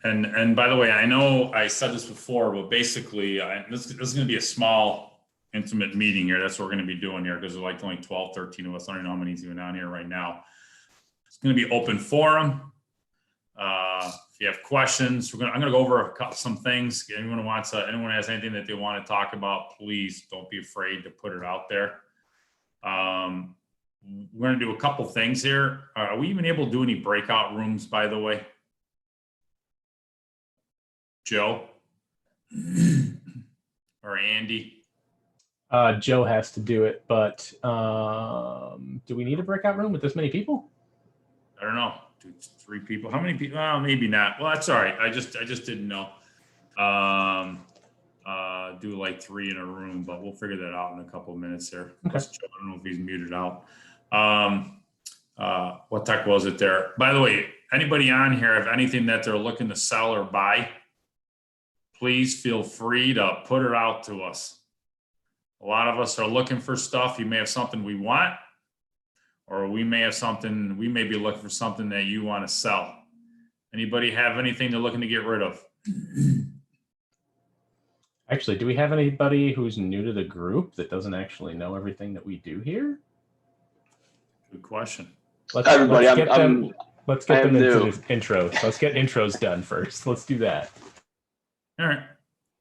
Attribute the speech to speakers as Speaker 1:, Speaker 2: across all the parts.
Speaker 1: And by the way, I know I said this before, but basically this is going to be a small, intimate meeting here. That's what we're going to be doing here because there's like only 12, 13 of us. I don't know how many's even on here right now. It's going to be open forum. If you have questions, I'm going to go over some things. Anyone has anything that they want to talk about, please don't be afraid to put it out there. We're going to do a couple things here. Are we even able to do any breakout rooms, by the way? Joe or Andy?
Speaker 2: Joe has to do it, but do we need a breakout room with this many people?
Speaker 1: I don't know. 2, 3 people. How many people? Maybe not. Well, that's all right. I just didn't know. Do like 3 in a room, but we'll figure that out in a couple of minutes here.
Speaker 2: Okay.
Speaker 1: Joe, I don't know if he's muted out. What tech was it there? By the way, anybody on here have anything that they're looking to sell or buy? Please feel free to put it out to us. A lot of us are looking for stuff. You may have something we want, or we may be looking for something that you want to sell. Anybody have anything they're looking to get rid of?
Speaker 2: Actually, do we have anybody who's new to the group that doesn't actually know everything that we do here?
Speaker 1: Good question.
Speaker 2: Let's get them into this intros. Let's get intros done first. Let's do that.
Speaker 1: All right.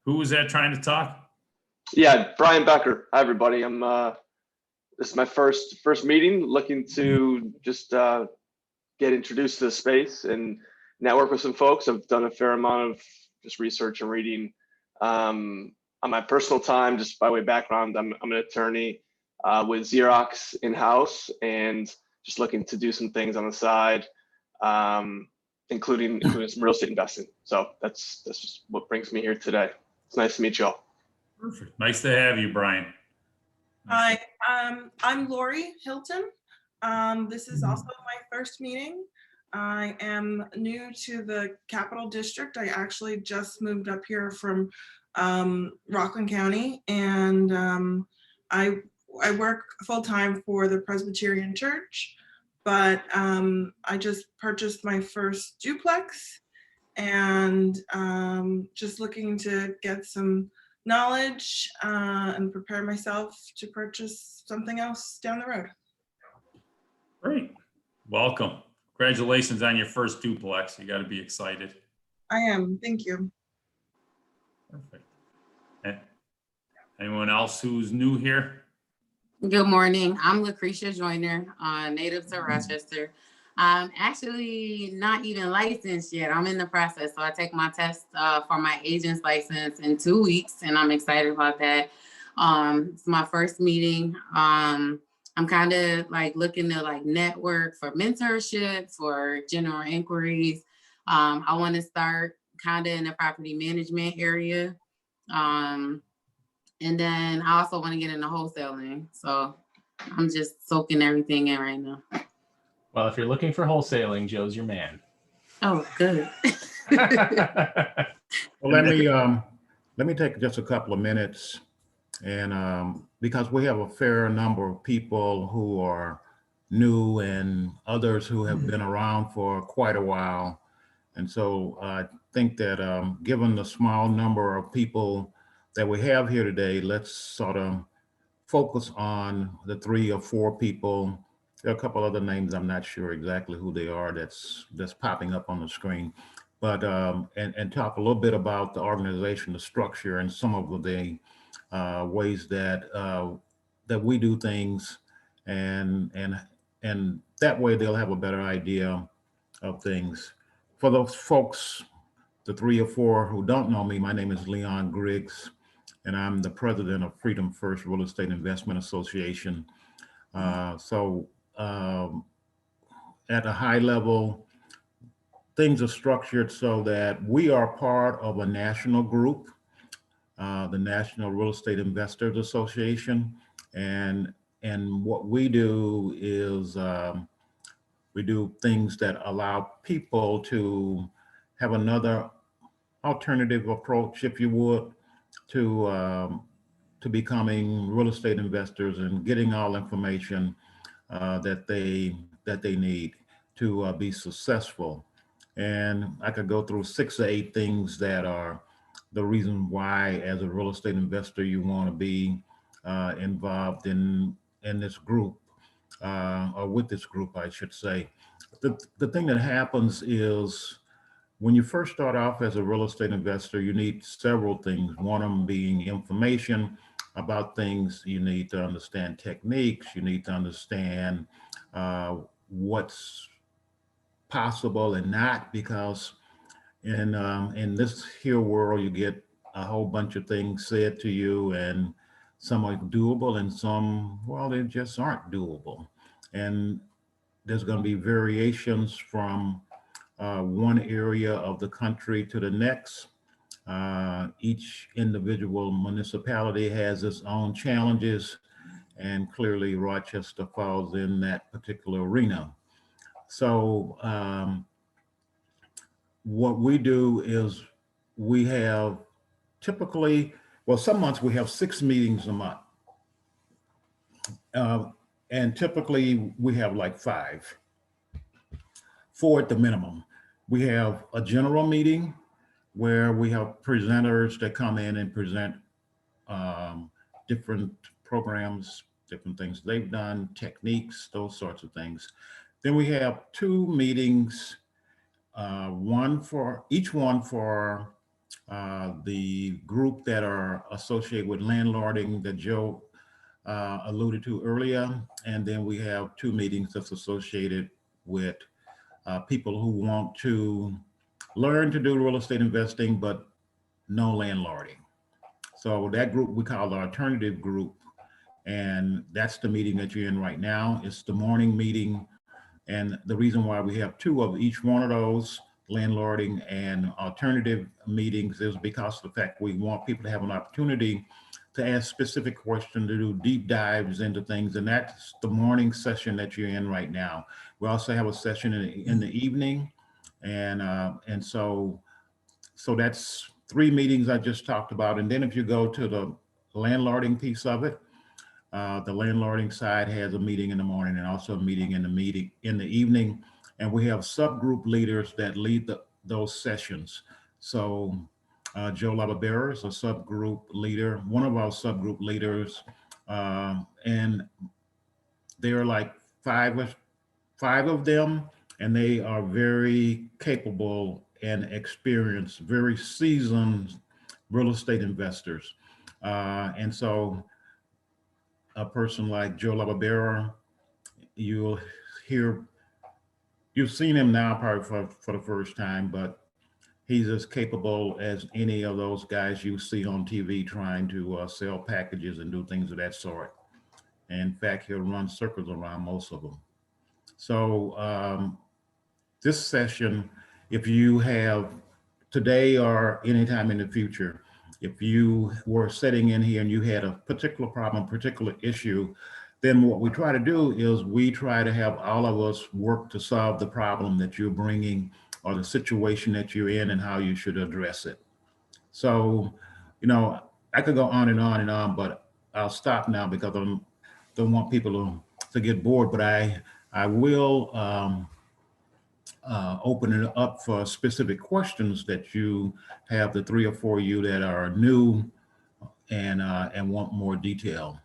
Speaker 1: Who was that trying to talk?
Speaker 3: Yeah, Brian Becker. Hi, everybody. This is my first meeting, looking to just get introduced to the space and network with some folks. I've done a fair amount of just research and reading on my personal time. Just by way of background, I'm an attorney with Xerox in-house and just looking to do some things on the side, including some real estate investing. So that's just what brings me here today. It's nice to meet you all.
Speaker 1: Perfect. Nice to have you, Brian.
Speaker 4: Hi, I'm Lori Hilton. This is also my first meeting. I am new to the Capital District. I actually just moved up here from Rockland County, and I work full-time for the Presbyterian Church, but I just purchased my first duplex and just looking to get some knowledge and prepare myself to purchase something else down the road.
Speaker 1: Great. Welcome. Congratulations on your first duplex. You got to be excited.
Speaker 4: I am. Thank you.
Speaker 1: Perfect. And anyone else who's new here?
Speaker 5: Good morning. I'm Lucretia Joyner, native to Rochester. I'm actually not even licensed yet. I'm in the process. So I take my test for my agent's license in 2 weeks, and I'm excited about that. It's my first meeting. I'm kind of like looking to like network for mentorship, for general inquiries. I want to start kind of in the property management area. And then I also want to get into wholesaling. So I'm just soaking everything in right now.
Speaker 2: Well, if you're looking for wholesaling, Joe's your man.
Speaker 5: Oh, good.
Speaker 6: Well, let me take just a couple of minutes, and because we have a fair number of people who are new and others who have been around for quite a while, and so I think that given the small number of people that we have here today, let's sort of focus on the 3 or 4 people. There are a couple other names I'm not sure exactly who they are that's popping up on the screen, but and talk a little bit about the organization, the structure, and some of the ways that that we do things, and that way they'll have a better idea of things. For those folks, the 3 or 4 who don't know me, my name is Leon Griggs, and I'm the president of Freedom First Real Estate Investment Association. At a high level, things are structured so that we are part of a national group, the National Real Estate Investors Association. And what we do is we do things that allow people to have another alternative approach, if you would, to becoming real estate investors and getting all information that they need to be successful. And I could go through 6 or 8 things that are the reason why, as a real estate investor, you want to be involved in this group, or with this group, I should say. The thing that happens is when you first start off as a real estate investor, you need several things. One of them being information about things. You need to understand techniques. You need to understand what's possible and not, because in this here world, you get a whole bunch of things said to you, and some are doable and some, well, they just aren't doable. And there's going to be variations from one area of the country to the next. Each individual municipality has its own challenges, and clearly Rochester falls in that particular arena. So what we do is we have typically, well, some months we have 6 meetings a month. And typically we have like 5, 4 at the minimum. We have a general meeting where we have presenters that come in and present different programs, different things they've done, techniques, those sorts of things. Then we have 2 meetings, one for the group that are associated with landlording that Joe alluded to earlier. And then we have 2 meetings that's associated with people who want to learn to do real estate investing, but no landlording. So that group we call the alternative group. And that's the meeting that you're in right now. It's the morning meeting. And the reason why we have 2 of each one of those, landlording and alternative meetings, is because of the fact we want people to have an opportunity to ask specific questions, to do deep dives into things. And that's the morning session that you're in right now. We also have a session in the evening. And so that's 3 meetings I just talked about. And then if you go to the landlording piece of it, the landlording side has a meeting in the morning and also a meeting in the evening. And we have subgroup leaders that lead those sessions. So Joe Lababera is a subgroup leader, one of our subgroup leaders. And there are like 5 of them, and they are very capable and experienced, very seasoned real estate investors. And so a person like Joe Lababera, you've seen him now probably for the first time, but he's as capable as any of those guys you see on TV trying to sell packages and do things of that sort. And in fact, he'll run circles around most of them. So this session, if you have today or anytime in the future, if you were sitting in here and you had a particular problem, particular issue, then what we try to do is we try to have all of us work to solve the problem that you're bringing or the situation that you're in and how you should address it. So, you know, I could go on and on and on, but I'll stop now because I don't want people to get bored, but I will open it up for specific questions that you have, the 3 or 4 of you that are new and want more detail.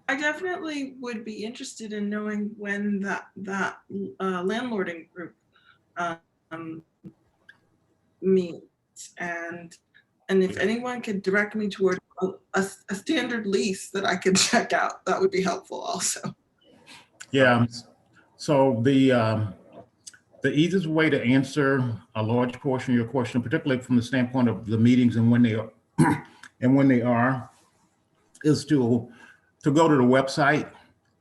Speaker 4: I definitely would be interested in knowing when that landlording group meets, and if anyone could direct me toward a standard lease that I could check out, that would be helpful also.
Speaker 6: Yeah. So the easiest way to answer a large portion of your question, particularly from the standpoint of the meetings and when they are, is to go to the website.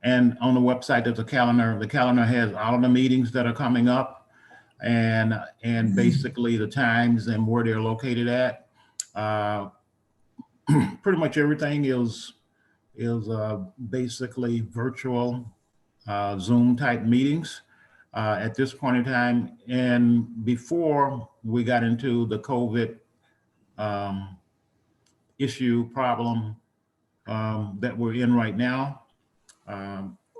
Speaker 6: And on the website, there's a calendar. The calendar has all of the meetings that are coming up and basically the times and where they're located at. Pretty much everything is basically virtual Zoom type meetings at this point in time. And before we got into the COVID issue problem that we're in right now,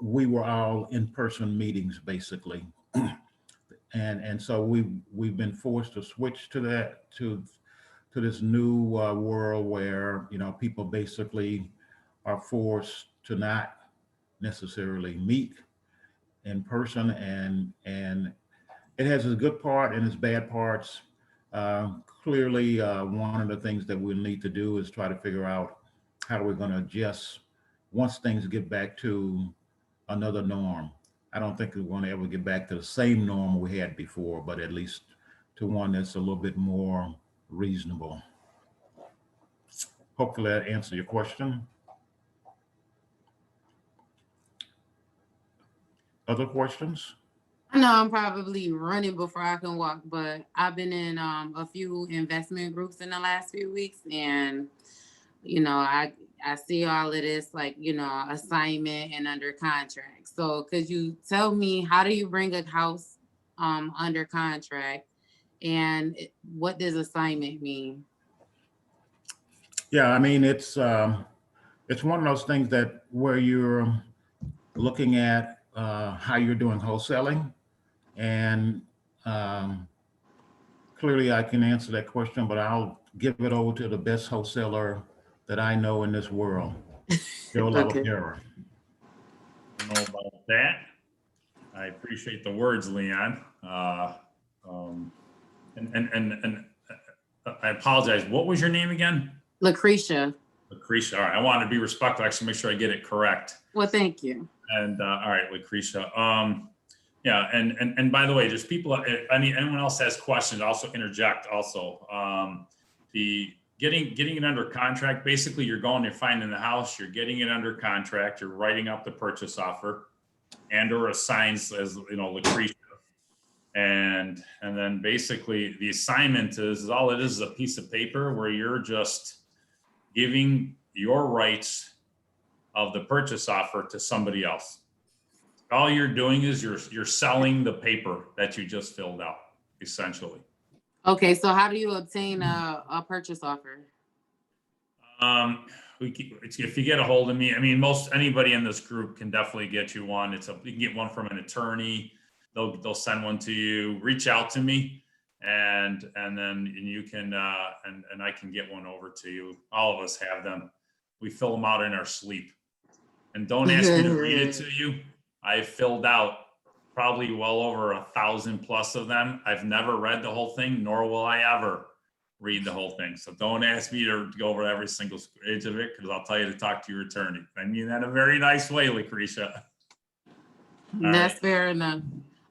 Speaker 6: we were all in-person meetings basically. And so we've been forced to switch to that, to this new world where, you know, people basically are forced to not necessarily meet in person, and it has its good part and its bad parts. Clearly, one of the things that we'll need to do is try to figure out how we're going to adjust once things get back to another norm. I don't think we're going to ever get back to the same norm we had before, but at least to one that's a little bit more reasonable. Hopefully that answers your question. Other questions?
Speaker 5: I know I'm probably running before I can walk, but I've been in a few investment groups in the last few weeks, and you know, I see all of this, like, you know, assignment and under contract. So could you tell me, how do you bring a house under contract, and what does assignment mean?
Speaker 6: Yeah, I mean, it's one of those things that where you're looking at how you're doing wholesaling, and clearly I can answer that question, but I'll give it over to the best wholesaler that I know in this world, Joe
Speaker 5: Okay.
Speaker 6: LaPierre.
Speaker 1: I don't know about that. I appreciate the words, Leon. And I apologize. What was your name again?
Speaker 5: Lucretia.
Speaker 1: Lucretia. All right. I want to be respectful. Actually, make sure I get it correct.
Speaker 5: Well, thank you.
Speaker 1: And all right, Lucretia. Yeah. And by the way, just people, anyone else has questions, also interject also. The getting it under contract, basically you're finding the house, you're getting it under contract, you're writing up the purchase offer and or assigns, as you know, Lucretia. And then basically the assignment is all it is a piece of paper where you're just giving your rights of the purchase offer to somebody else. All you're doing is you're selling the paper that you just filled out, essentially.
Speaker 5: Okay, so how do you obtain a purchase offer?
Speaker 1: If you get a hold of me, I mean, anybody in this group can definitely get you one. You can get one from an attorney. They'll send one to you. Reach out to me, and then you can and I can get one over to you. All of us have them. We fill them out in our sleep. And don't ask me to read it to you. I filled out probably well over 1,000+ of them. I've never read the whole thing, nor will I ever read the whole thing. So don't ask me to go over every single page of it, because I'll tell you to talk to your attorney. I mean that in a very nice way, Lucretia.
Speaker 5: That's fair enough.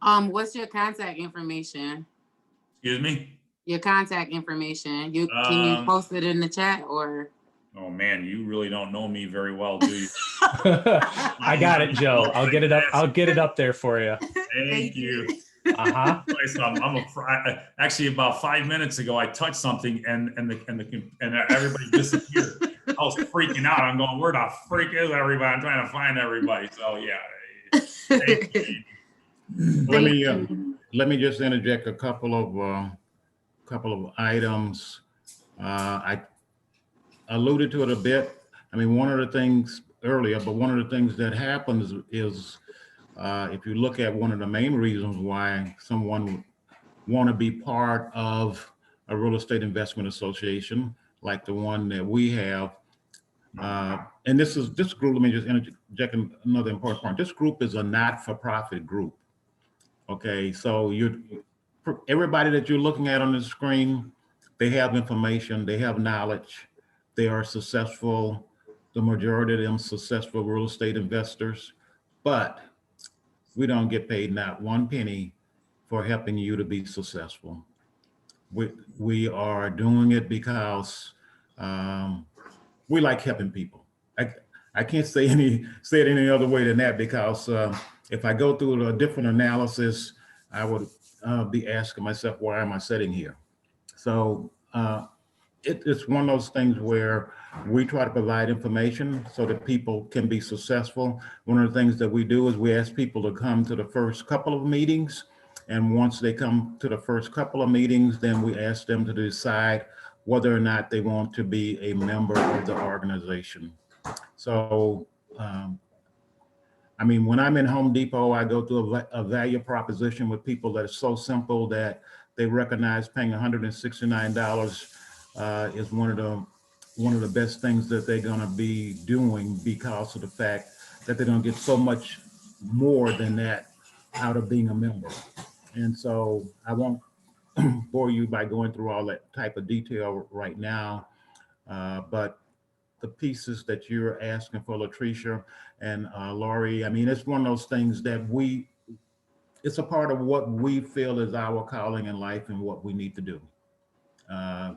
Speaker 5: What's your contact information?
Speaker 1: Excuse me?
Speaker 5: Your contact information. Can you post it in the chat, or?
Speaker 1: Oh man, you really don't know me very well, do you?
Speaker 2: I got it, Joe. I'll get it up. I'll get it up there for you.
Speaker 1: Thank you.
Speaker 2: Uh-huh.
Speaker 1: Actually, about 5 minutes ago, I touched something and everybody disappeared. I was freaking out. I'm going, where the freak is everybody? I'm trying to find everybody. So yeah. Thank you.
Speaker 6: Let me just interject a couple of items. I alluded to it a bit. I mean, one of the things earlier, but one of the things that happens is if you look at one of the main reasons why someone would want to be part of a real estate investment association like the one that we have, and this group, let me just interject another important point. This group is a not-for-profit group. Okay, so everybody that you're looking at on the screen, they have information, they have knowledge, they are successful. The majority of them successful real estate investors, but we don't get paid not one penny for helping you to be successful. We are doing it because we like helping people. I can't say it any other way than that, because if I go through a different analysis, I would be asking myself, why am I sitting here? So it's one of those things where we try to provide information so that people can be successful. One of the things that we do is we ask people to come to the first couple of meetings. And once they come to the first couple of meetings, then we ask them to decide whether or not they want to be a member of the organization. So I mean, when I'm in Home Depot, I go through a value proposition with people that is so simple that they recognize paying $169 is one of the best things that they're going to be doing, because of the fact that they're going to get so much more than that out of being a member. And so I won't bore you by going through all that type of detail right now, but the pieces that you're asking for, Latricia and Laurie, I mean, it's one of those things that it's a part of what we feel is our calling in life and what we need to do.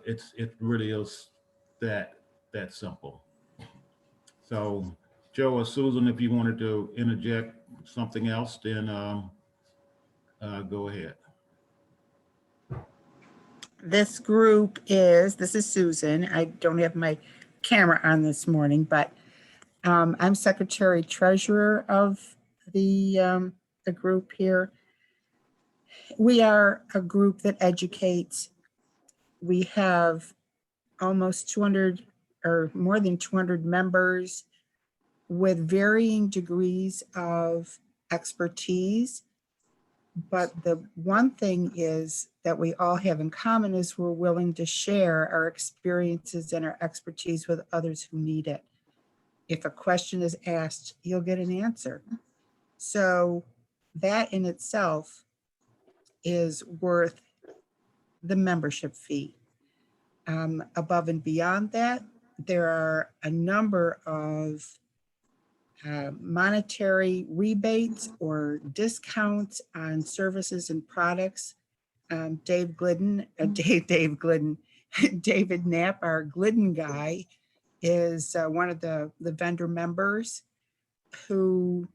Speaker 6: It really is that simple. So Joe or Susan, if you wanted to interject something else, then go ahead.
Speaker 7: This is Susan. I don't have my camera on this morning, but I'm secretary treasurer of the group here. We are a group that educates. We have almost 200 or more than 200 members with varying degrees of expertise. But the one thing is that we all have in common is we're willing to share our experiences and our expertise with others who need it. If a question is asked, you'll get an answer. So that in itself is worth the membership fee. Above and beyond that, there are a number of monetary rebates or discounts on services and products. David Knapp, our Glidden guy, is one of the vendor members who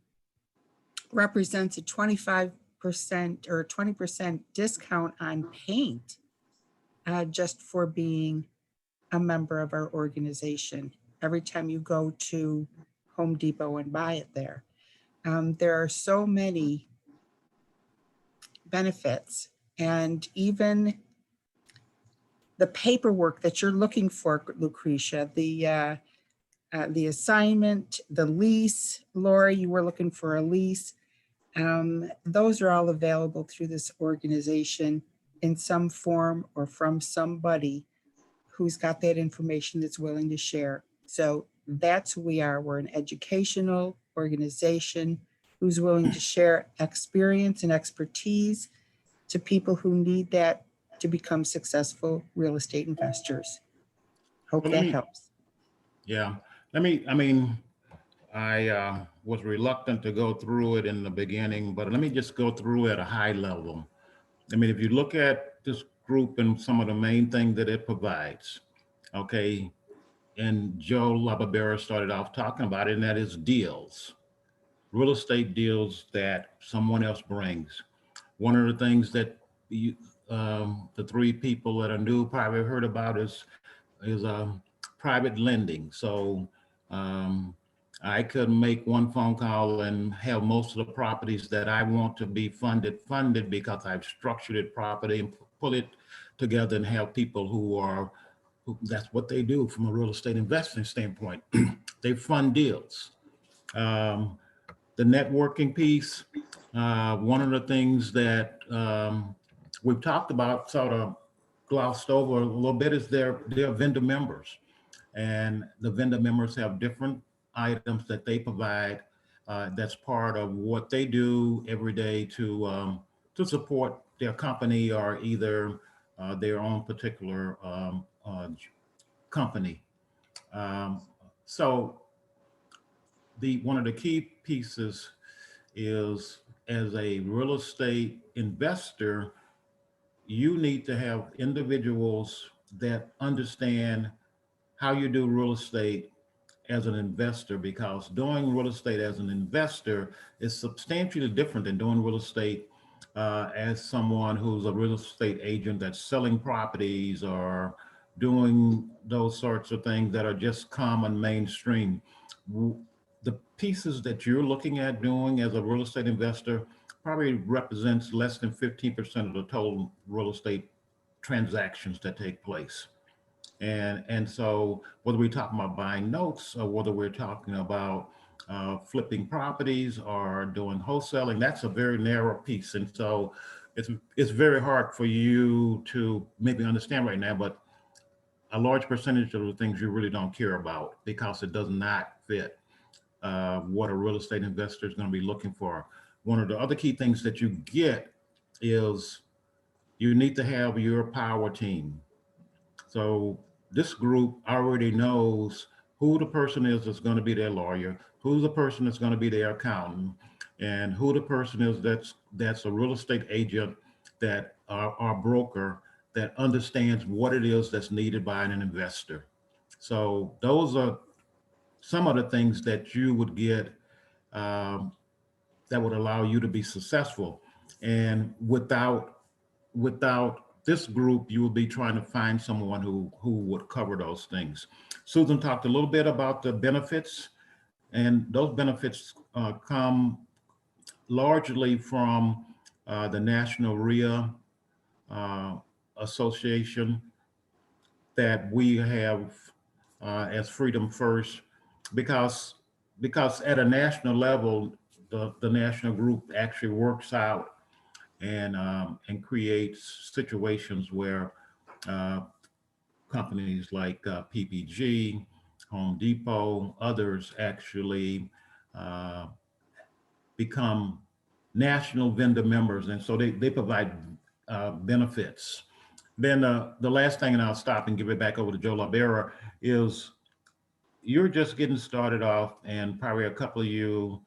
Speaker 7: represents a 25% or 20% discount on paint just for being a member of our organization every time you go to Home Depot and buy it there. There are so many benefits, and even the paperwork that you're looking for, Lucretia, the assignment, the lease, Laura, you were looking for a lease. Those are all available through this organization in some form or from somebody who's got that information that's willing to share. So that's who we are. We're an educational organization who's willing to share experience and expertise to people who need that to become successful real estate investors. Hope that helps.
Speaker 6: Yeah, I was reluctant to go through it in the beginning, but let me just go through at a high level. I mean, if you look at this group and some of the main things that it provides, okay, and Joe Lababera started off talking about it, and that is deals, real estate deals that someone else brings. One of the things that the three people that are new probably heard about is private lending. So I could make one phone call and have most of the properties that I want to be funded because I've structured it properly and pull it together and have people who that's what they do from a real estate investing standpoint. They fund deals. The networking piece, one of the things that we've talked about, sort of glossed over a little bit, is their vendor members. And the vendor members have different items that they provide that's part of what they do every day to support their company or either their own particular company. So one of the key pieces is, as a real estate investor, you need to have individuals that understand how you do real estate as an investor, because doing real estate as an investor is substantially different than doing real estate as someone who's a real estate agent that's selling properties or doing those sorts of things that are just common mainstream. The pieces that you're looking at doing as a real estate investor probably represents less than 15% of the total real estate transactions that take place. And so whether we're talking about buying notes or whether we're talking about flipping properties or doing wholesaling. That's a very narrow piece. And so it's very hard for you to maybe understand right now, but a large percentage of the things you really don't care about because it does not fit what a real estate investor is going to be looking for. One of the other key things that you get is you need to have your power team. So this group already knows who the person is that's going to be their lawyer, who the person that's going to be their accountant, and who the person is that's a real estate agent that or broker that understands what it is that's needed by an investor. So those are some of the things that you would get that would allow you to be successful. And without this group, you will be trying to find someone who would cover those things. Susan talked a little bit about the benefits, and those benefits come largely from the National REIA Association that we have as Freedom First, because at a national level, the national group actually works out and creates situations where companies like PPG, Home Depot, others actually become national vendor members, and so they provide benefits. Then the last thing, and I'll stop and give it back over to Joe LaBera, is you're just getting started off, and probably a couple of you,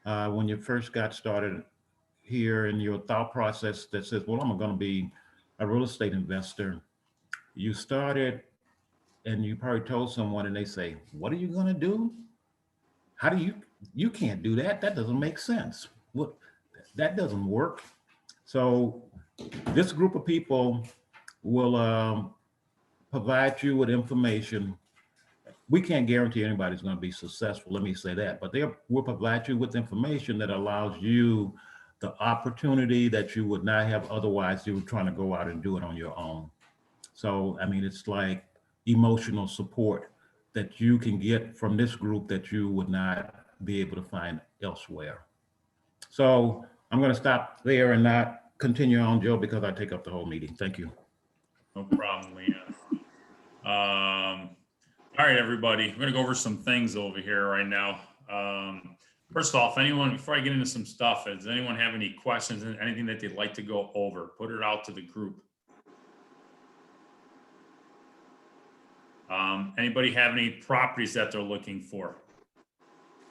Speaker 6: when you first got started here in your thought process that says, well, I'm going to be a real estate investor. You started and you probably told someone and they say, what are you going to do? How do you can't do that. That doesn't make sense. What, that doesn't work. So this group of people will provide you with information. We can't guarantee anybody's going to be successful, let me say that, but they will provide you with information that allows you the opportunity that you would not have otherwise. You were trying to go out and do it on your own. So, I mean, it's like emotional support that you can get from this group that you would not be able to find elsewhere. So I'm going to stop there and not continue on, Joe, because I take up the whole meeting. Thank you.
Speaker 1: No problem, Leon. All right, everybody, we're gonna go over some things over here right now. First of all, if anyone, before I get into some stuff, does anyone have any questions and anything that they'd like to go over? Put it out to the group. Anybody have any properties that they're looking for?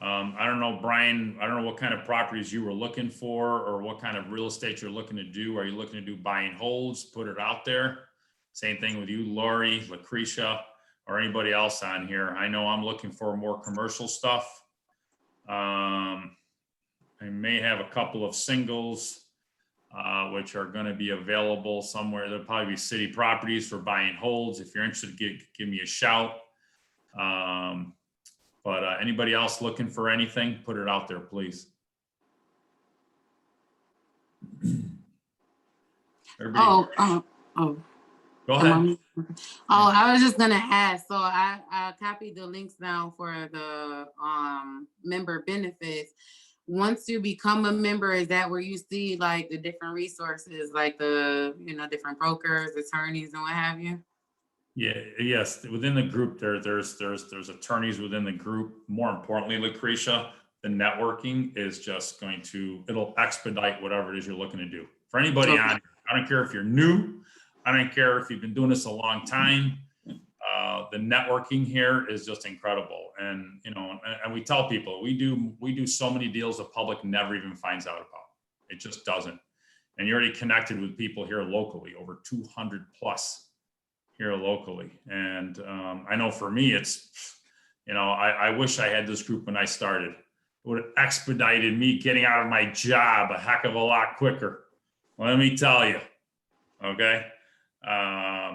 Speaker 1: I don't know, Brian, I don't know what kind of properties you were looking for or what kind of real estate you're looking to do. Are you looking to do buy and holds? Put it out there. Same thing with you, Lori, Lucretia, or anybody else on here. I know I'm looking for more commercial stuff. I may have a couple of singles, which are going to be available somewhere. There'll probably be city properties for buy and holds. If you're interested, give me a shout. But anybody else looking for anything, put it out there, please.
Speaker 5: Oh.
Speaker 1: Go ahead.
Speaker 5: Oh, I was just gonna ask. So I copied the links down for the member benefits. Once you become a member, is that where you see like the different resources, like the different brokers, attorneys, and what have you?
Speaker 1: Yeah, yes. Within the group, there's attorneys within the group. More importantly, Lucretia, the networking is just going to, it'll expedite whatever it is you're looking to do. For anybody on here, I don't care if you're new, I don't care if you've been doing this a long time. The networking here is just incredible, and and we tell people we do so many deals the public never even finds out about. It just doesn't. And you're already connected with people here locally, over 200 plus here locally. And I know for me, it's I wish I had this group when I started. It would have expedited me getting out of my job a heck of a lot quicker. Let me tell you. Okay.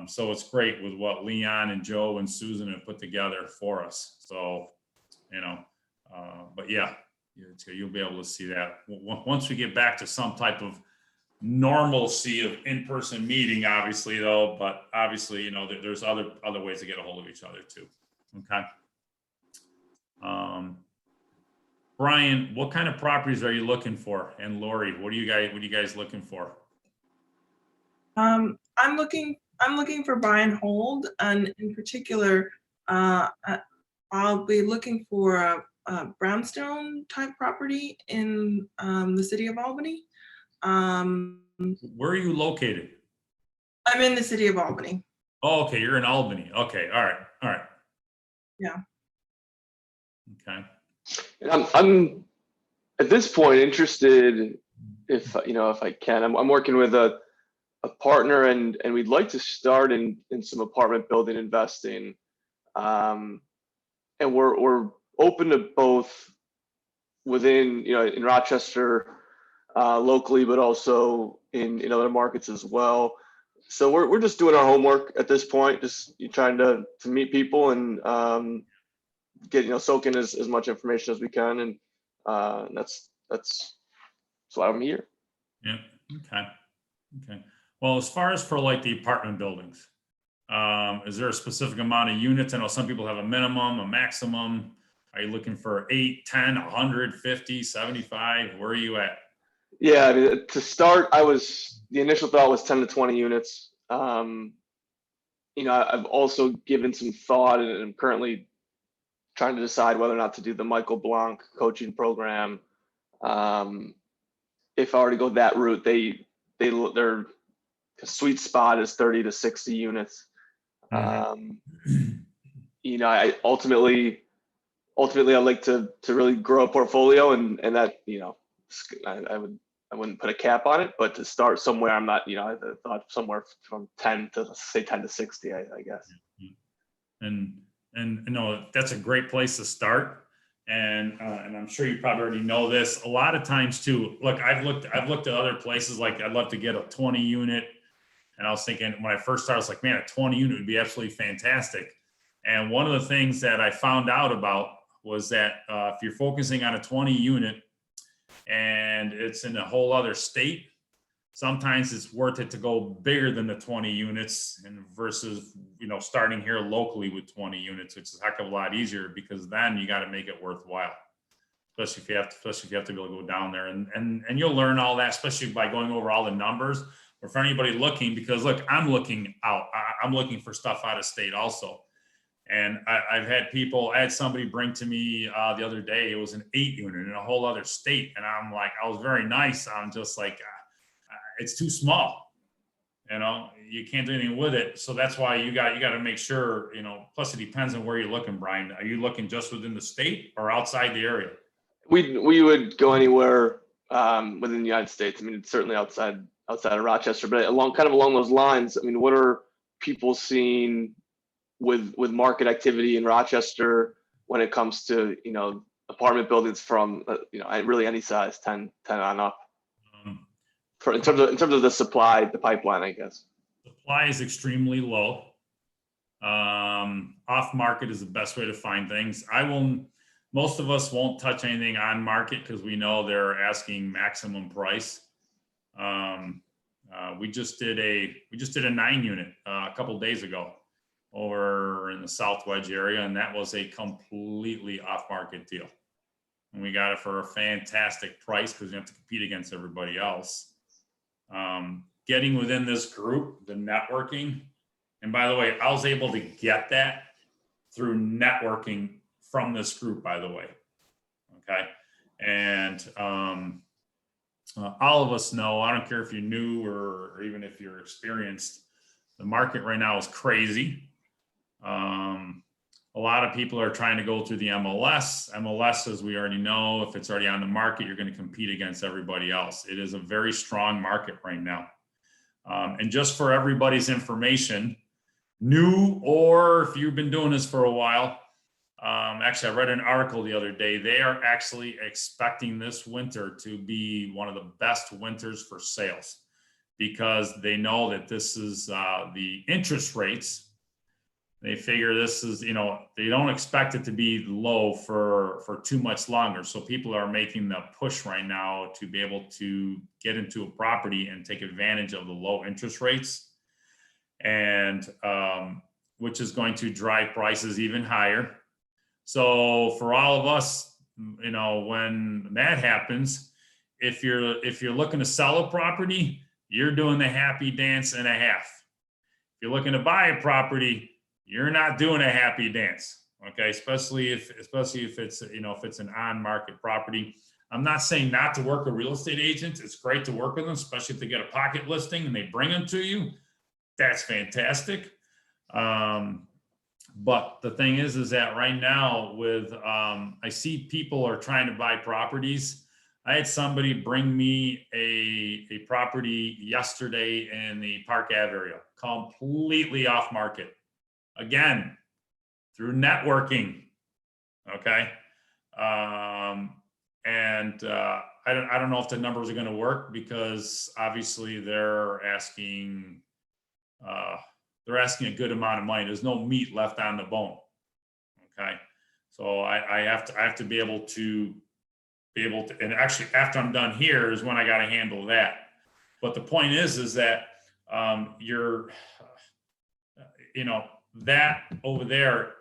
Speaker 1: So it's great with what Leon and Joe and Susan have put together for us. So, but yeah, you'll be able to see that once we get back to some type of normalcy of in-person meeting, obviously though, but obviously, there's other ways to get a hold of each other too. Okay. Brian, what kind of properties are you looking for? And Lori, what are you guys looking for?
Speaker 4: I'm looking for buy and hold, and in particular, I'll be looking for a brownstone type property in the city of Albany.
Speaker 1: Where are you located?
Speaker 4: I'm in the city of Albany.
Speaker 1: Oh, okay, you're in Albany. Okay, all right.
Speaker 4: Yeah.
Speaker 1: Okay.
Speaker 3: And I'm at this point interested, if I can. I'm working with a partner, and we'd like to start in some apartment building investing, and we're open to both within in Rochester, locally, but also in other markets as well. So we're just doing our homework at this point, just trying to meet people and get soak in as much information as we can, and that's why I'm here.
Speaker 1: Yeah. Okay. Well, as far as for like the apartment buildings, is there a specific amount of units? I know some people have a minimum, a maximum. Are you looking for 8, 10, 100, 50, 75? Where are you at?
Speaker 3: Yeah, I mean, to start, the initial thought was 10 to 20 units. I've also given some thought, and I'm currently trying to decide whether or not to do the Michael Blanc coaching program. If I were to go that route, their sweet spot is 30 to 60 units. I ultimately I'd like to really grow a portfolio, and that I wouldn't put a cap on it, but to start somewhere, I'm not, I thought somewhere from 10 to 60, I guess.
Speaker 1: And no, that's a great place to start. And I'm sure you probably already know this. A lot of times too, look, I've looked at other places, like I'd love to get a 20 unit. And I was thinking when I first started, I was like, man, a 20 unit would be absolutely fantastic. And one of the things that I found out about was that if you're focusing on a 20 unit and it's in a whole other state, sometimes it's worth it to go bigger than the 20 units and versus, starting here locally with 20 units, which is a heck of a lot easier, because then you got to make it worthwhile, especially if you have to be able to go down there, and you'll learn all that, especially by going over all the numbers. Or for anybody looking, because look, I'm looking for stuff out of state also. And I had somebody bring to me the other day, it was an 8 unit in a whole other state. And I'm like, I was very nice. I'm just like, it's too small. You can't do anything with it. So that's why you got to make sure, plus it depends on where you're looking, Brian. Are you looking just within the state or outside the area?
Speaker 3: We would go anywhere within the United States. I mean, it's certainly outside of Rochester, but along those lines, I mean, what are people seeing with market activity in Rochester when it comes to apartment buildings from really any size, 10 on up, in terms of the supply, the pipeline, I guess.
Speaker 1: Supply is extremely low. Off market is the best way to find things. Most of us won't touch anything on market because we know they're asking maximum price. We just did a 9 unit a couple of days ago over in the South Wedge area, and that was a completely off market deal. And we got it for a fantastic price because you have to compete against everybody else. Getting within this group, the networking, and by the way, I was able to get that through networking from this group, by the way. Okay. And all of us know, I don't care if you're new or even if you're experienced, the market right now is crazy. A lot of people are trying to go through the MLS. MLS, as we already know, if it's already on the market, you're going to compete against everybody else. It is a very strong market right now. And just for everybody's information, new or if you've been doing this for a while, actually, I read an article the other day. They are actually expecting this winter to be one of the best winters for sales because they know that this is the interest rates. They figure this is, they don't expect it to be low for too much longer. So people are making the push right now to be able to get into a property and take advantage of the low interest rates, and which is going to drive prices even higher. So for all of us you know, when that happens, if you're looking to sell a property, you're doing the happy dance and a half. If you're looking to buy a property, you're not doing a happy dance. Okay, especially if it's, you know, if it's an on-market property. I'm not saying not to work with real estate agents. It's great to work with them, especially if they get a pocket listing and they bring them to you. That's fantastic. But the thing is that right now with, I see people are trying to buy properties. I had somebody bring me a property yesterday in the Park Ave area, completely off market. Again, through networking. Okay. I don't know if the numbers are going to work because obviously they're asking a good amount of money. There's no meat left on the bone. Okay. So I have to be able to, and actually after I'm done here is when I got to handle that. But the point is that you know, that over there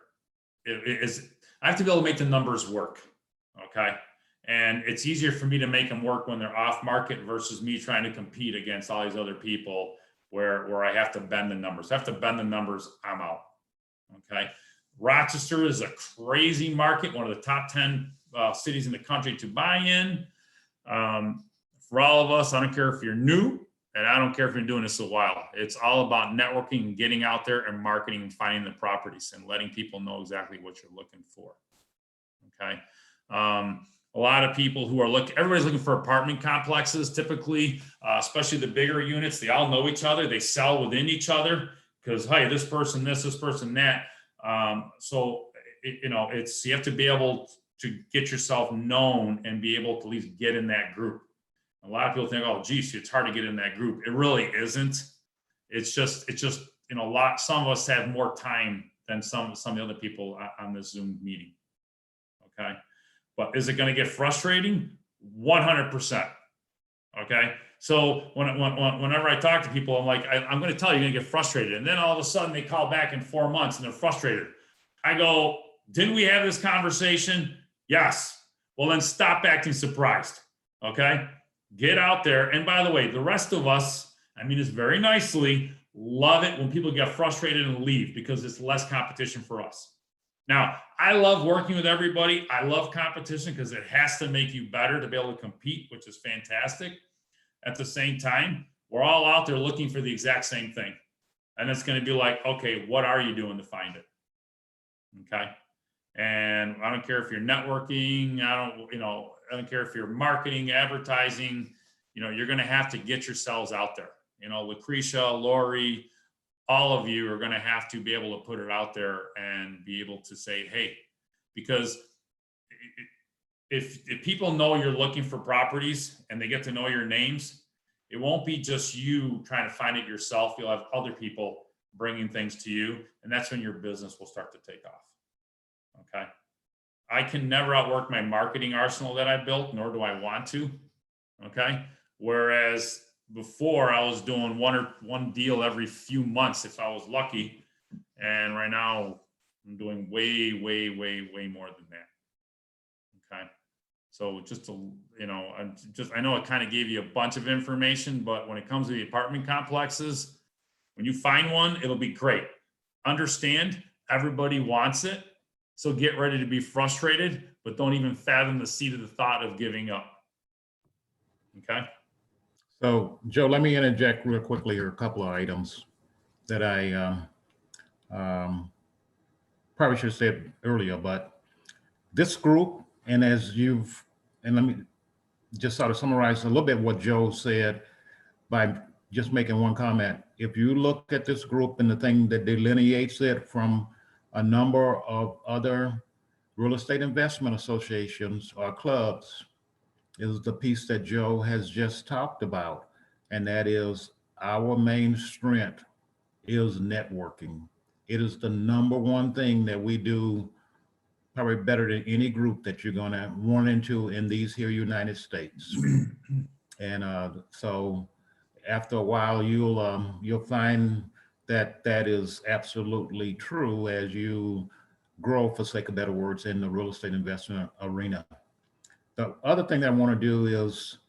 Speaker 1: is, I have to be able to make the numbers work. Okay. And it's easier for me to make them work when they're off market versus me trying to compete against all these other people where I have to bend the numbers. If I have to bend the numbers, I'm out. Okay. Rochester is a crazy market, one of the top 10 cities in the country to buy in. For all of us, I don't care if you're new, and I don't care if you're doing this a while. It's all about networking and getting out there and marketing and finding the properties and letting people know exactly what you're looking for. Okay. A lot of people who are everybody's looking for apartment complexes, typically, especially the bigger units. They all know each other. They sell within each other because, hey, this person this person that. So, you know, you have to be able to get yourself known and be able to at least get in that group. A lot of people think, oh, geez, it's hard to get in that group. It really isn't. It's just, you know, some of us have more time than some of the other people on this Zoom meeting. Okay. But is it going to get frustrating? 100%. Okay. So whenever I talk to people, I'm like, I'm going to tell you, you're going to get frustrated. And then all of a sudden they call back in 4 months and they're frustrated. I go, didn't we have this conversation? Yes. Well, then stop acting surprised. Okay. Get out there. And by the way, the rest of us, I mean this very nicely, love it when people get frustrated and leave because it's less competition for us. Now, I love working with everybody. I love competition because it has to make you better to be able to compete, which is fantastic. At the same time, we're all out there looking for the exact same thing. And it's going to be like, okay, what are you doing to find it? Okay. And I don't care if you're networking, I don't care if you're marketing, advertising, you know, you're going to have to get yourselves out there. You know, Lucretia, Lori, all of you are going to have to be able to put it out there and be able to say, hey, because if people know you're looking for properties and they get to know your names, it won't be just you trying to find it yourself. You'll have other people bringing things to you. And that's when your business will start to take off. Okay. I can never outwork my marketing arsenal that I built, nor do I want to. Okay. Whereas before I was doing one deal every few months if I was lucky. And right now I'm doing way more than that. Okay. So just to, you know, I know it kind of gave you a bunch of information, but when it comes to the apartment complexes, when you find one, it'll be great. Understand everybody wants it. So get ready to be frustrated, but don't even fathom the seed of the thought of giving up. Okay.
Speaker 6: So Joe, let me interject real quickly here, a couple of items that I probably should have said earlier, but this group, and let me just sort of summarize a little bit what Joe said by just making one comment. If you look at this group and the thing that delineates it from a number of other real estate investment associations or clubs, is the piece that Joe has just talked about. And that is our main strength is networking. It is the number one thing that we do probably better than any group that you're gonna run into in these here United States. And so after a while, you'll find that that is absolutely true as you grow, for sake of better words, in the real estate investment arena. The other thing that I want to do is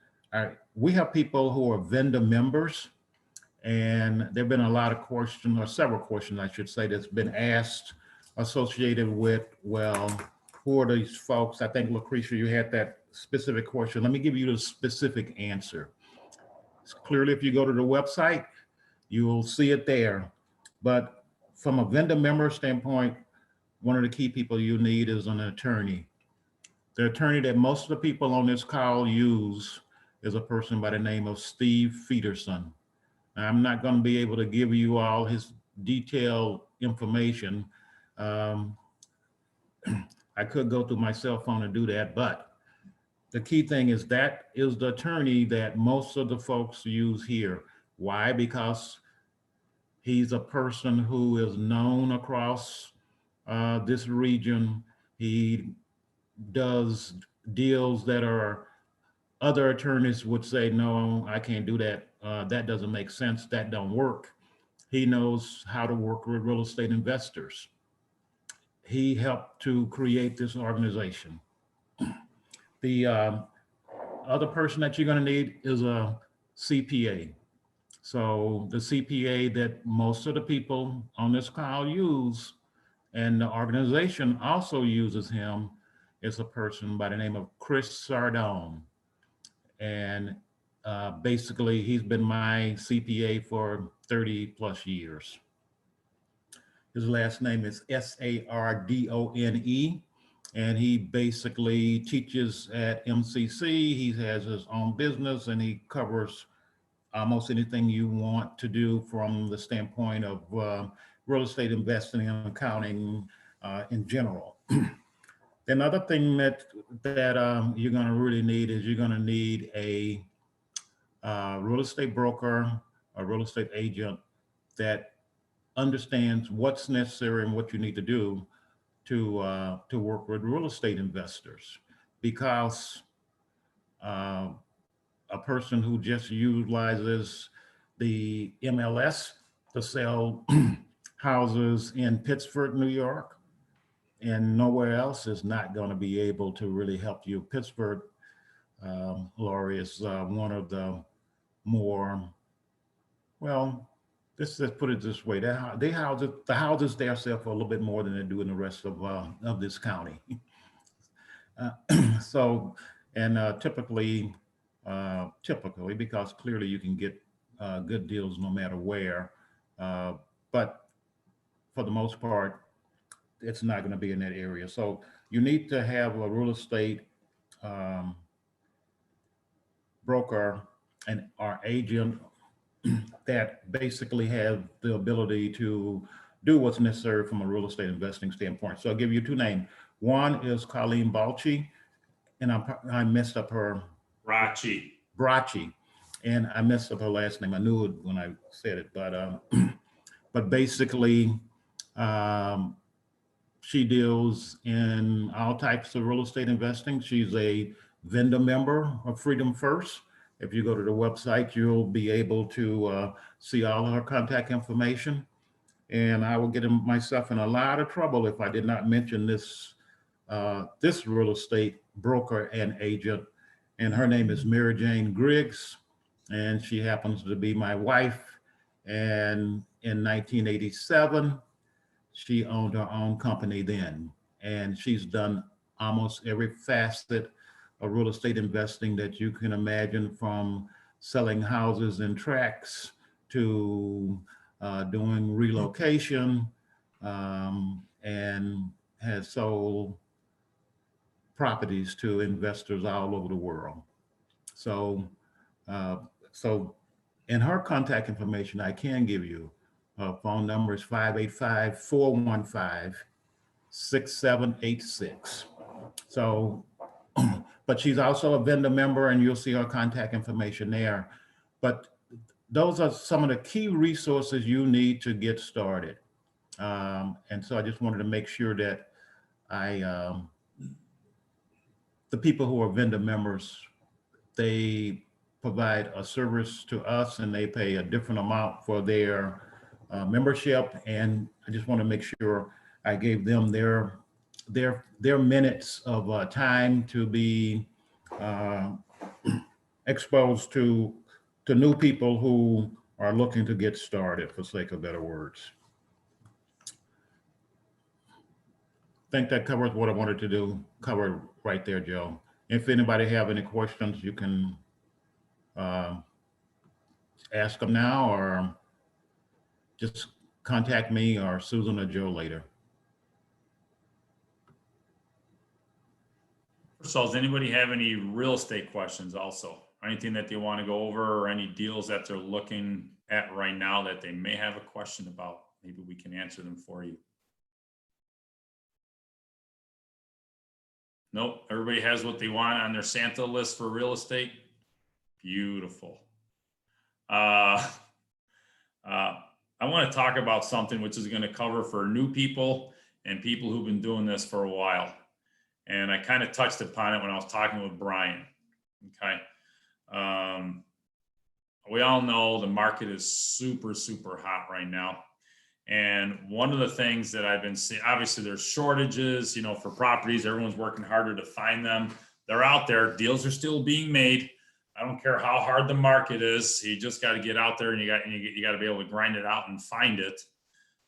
Speaker 6: we have people who are vendor members, and there've been a lot of questions, or several questions, I should say, that's been asked associated with, well, who are these folks? I think, Lucretia, you had that specific question. Let me give you the specific answer. Clearly, if you go to the website, you will see it there. But from a vendor member standpoint, one of the key people you need is an attorney. The attorney that most of the people on this call use is a person by the name of Steve Peterson. I'm not going to be able to give you all his detailed information. I could go through my cell phone and do that, but the key thing is that is the attorney that most of the folks use here. Why? Because he's a person who is known across this region. He does deals that are other attorneys would say, no, I can't do that. That doesn't make sense. That don't work. He knows how to work with real estate investors. He helped to create this organization. The other person that you're going to need is a CPA. So the CPA that most of the people on this call use, and the organization also uses him, is a person by the name of Chris Sardone. And basically, he's been my CPA for 30 plus years. His last name is Sardone, and he basically teaches at MCC. He has his own business, and he covers almost anything you want to do from the standpoint of real estate investing and accounting in general. Another thing that you're going to really need is you're going to need a real estate broker, a real estate agent that understands what's necessary and what you need to do to work with real estate investors. Because a person who just utilizes the MLS to sell houses in Pittsburgh, New York, and nowhere else is not going to be able to really help you. Pittsburgh, Laurie, is one of the more, well, let's put it this way: the houses there sell for a little bit more than they do in the rest of this county. So, and typically, because clearly you can get good deals no matter where, but for the most part, it's not going to be in that area. So you need to have a real estate broker and our agent that basically have the ability to do what's necessary from a real estate investing standpoint. So I'll give you two names. One is Colleen Balchi, and I messed up her. Bracci, and I messed up her last name. I knew it when I said it, but basically, she deals in all types of real estate investing. She's a vendor member of Freedom First. If you go to the website, you'll be able to see all of her contact information. And I will get myself in a lot of trouble if I did not mention this real estate broker and agent. And her name is Mary Jane Griggs, and she happens to be my wife. And in 1987, she owned her own company then, and she's done almost every facet of real estate investing that you can imagine, from selling houses in tracts to doing relocation, and has sold properties to investors all over the world. So, in her contact information, I can give you. Her phone number is 585-415-6786. So, but she's also a vendor member, and you'll see her contact information there. But those are some of the key resources you need to get started. And so I just wanted to make sure that the people who are vendor members, they provide a service to us, and they pay a different amount for their membership. And I just want to make sure I gave them their minutes of time to be uh, exposed to new people who are looking to get started, for sake of better words. I think that covers what I wanted to cover right there, Joe. If anybody have any questions, you can ask them now, or just contact me or Susan or Joe later.
Speaker 1: So does anybody have any real estate questions also? Anything that they want to go over, or any deals that they're looking at right now that they may have a question about? Maybe we can answer them for you. Nope, everybody has what they want on their Santa list for real estate. Beautiful. I want to talk about something which is going to cover for new people and people who've been doing this for a while. And I kind of touched upon it when I was talking with Brian. Okay. We all know the market is super, super hot right now. And one of the things that I've been seeing, obviously there's shortages, you know, for properties. Everyone's working harder to find them. They're out there. Deals are still being made. I don't care how hard the market is. You just got to get out there, and you got to be able to grind it out and find it.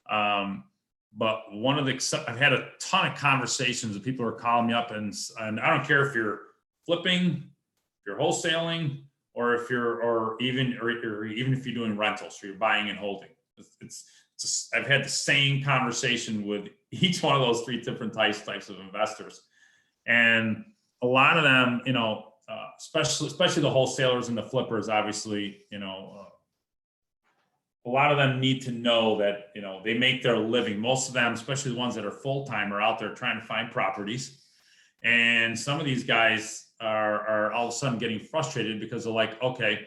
Speaker 1: But one of the, I've had a ton of conversations with people who are calling me up, and I don't care if you're flipping, if you're wholesaling, or if you're, or even if you're doing rentals, or you're buying and holding. I've had the same conversation with each one of those three different types of investors, and a lot of them, you know, especially the wholesalers and the flippers, obviously, you know, a lot of them need to know that, you know, they make their living. Most of them, especially the ones that are full-time, are out there trying to find properties. And some of these guys are all of a sudden getting frustrated because they're like, okay,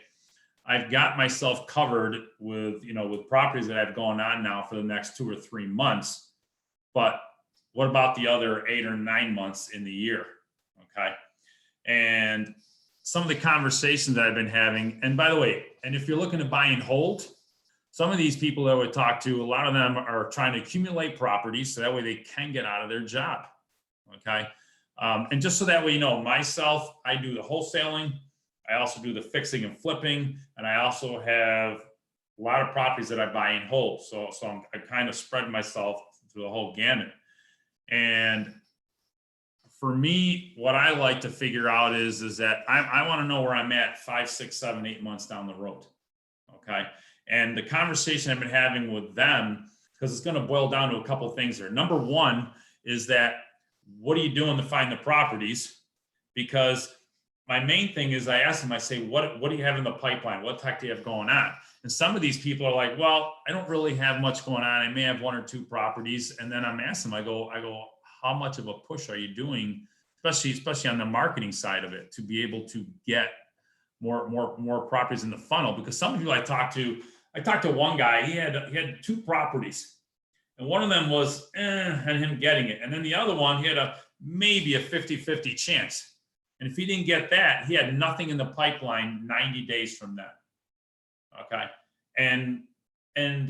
Speaker 1: I've got myself covered with, you know, with properties that I've going on now for the next 2 or 3 months. But what about the other 8 or 9 months in the year? Okay. And some of the conversations that I've been having, and by the way, and if you're looking to buy and hold, some of these people that I would talk to, a lot of them are trying to accumulate properties so that way they can get out of their job. Okay. And just so that way, you know, myself, I do the wholesaling. I also do the fixing and flipping. And I also have a lot of properties that I buy and hold. So I kind of spread myself through the whole gamut. And for me, what I like to figure out is that I want to know where I'm at 5, 6, 7, 8 months down the road. Okay. And the conversation I've been having with them, because it's going to boil down to a couple of things there. Number one is that, what are you doing to find the properties? Because my main thing is, I ask them, I say, what do you have in the pipeline? What tech do you have going on? And some of these people are like, well, I don't really have much going on. I may have 1 or 2 properties. And then I'm asking them, I go, how much of a push are you doing, especially on the marketing side of it, to be able to get more properties in the funnel? Because some of you I talked to one guy, he had 2 properties, and one of them was and him getting it. And then the other one, he had maybe a 50-50 chance. And if he didn't get that, he had nothing in the pipeline 90 days from then. Okay. And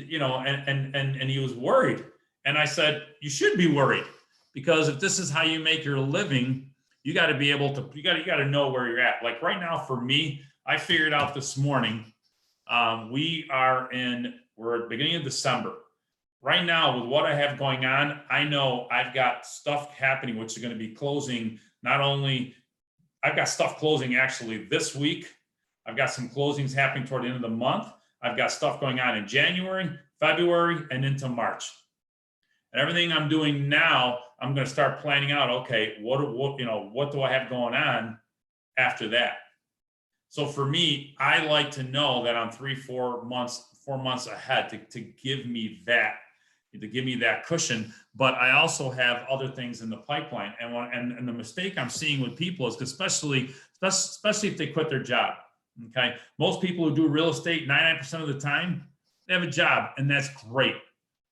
Speaker 1: you know, and he was worried. And I said, you should be worried, because if this is how you make your living, you got to be able to, you got to know where you're at. Like right now, for me, I figured out this morning, we're at the beginning of December. Right now, with what I have going on, I know I've got stuff happening, which is going to be closing. Not only, I've got stuff closing actually this week. I've got some closings happening toward the end of the month. I've got stuff going on in January, February, and into March. And everything I'm doing now, I'm going to start planning out, okay, what do I have going on after that? So for me, I like to know that I'm 4 months ahead to give me that cushion. But I also have other things in the pipeline. And the mistake I'm seeing with people is, especially if they quit their job. Okay. Most people who do real estate, 99% of the time, they have a job, and that's great.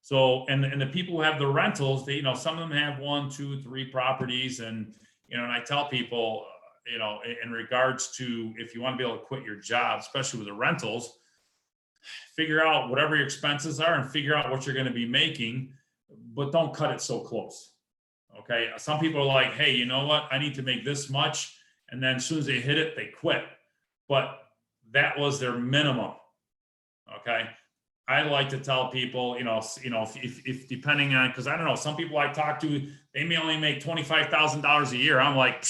Speaker 1: So, and the people who have the rentals, they, you know, some of them have 1, 2, 3 properties. And, you know, and I tell people, you know, in regards to, if you want to be able to quit your job, especially with the rentals, figure out whatever your expenses are and figure out what you're going to be making, but don't cut it so close. Okay. Some people are like, hey, you know what? I need to make this much. And then as soon as they hit it, they quit. But that was their minimum. Okay. I like to tell people, if depending on, because I don't know, some people I talk to, they may only make $25,000 a year. I'm like,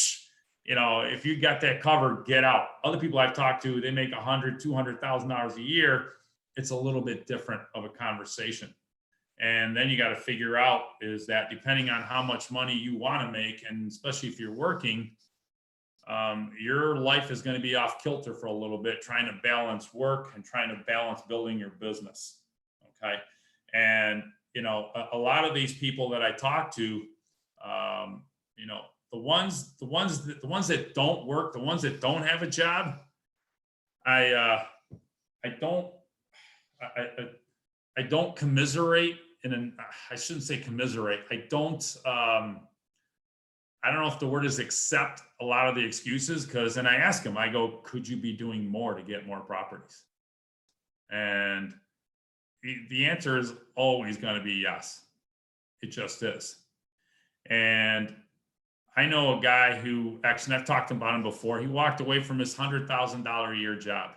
Speaker 1: if you got that covered, get out. Other people I've talked to, they make $100,000, $200,000 a year. It's a little bit different of a conversation. And then you got to figure out is that depending on how much money you want to make, and especially if you're working, your life is going to be off kilter for a little bit, trying to balance work and trying to balance building your business. Okay. And, a lot of these people that I talk to, the ones that don't work, the ones that don't have a job, I don't commiserate, I shouldn't say commiserate. I don't know if the word is accept a lot of the excuses, because then I ask them, I go, could you be doing more to get more properties? And the answer is always going to be yes. It just is. And I know a guy who, actually, I've talked about him before. He walked away from his $100,000 a year job.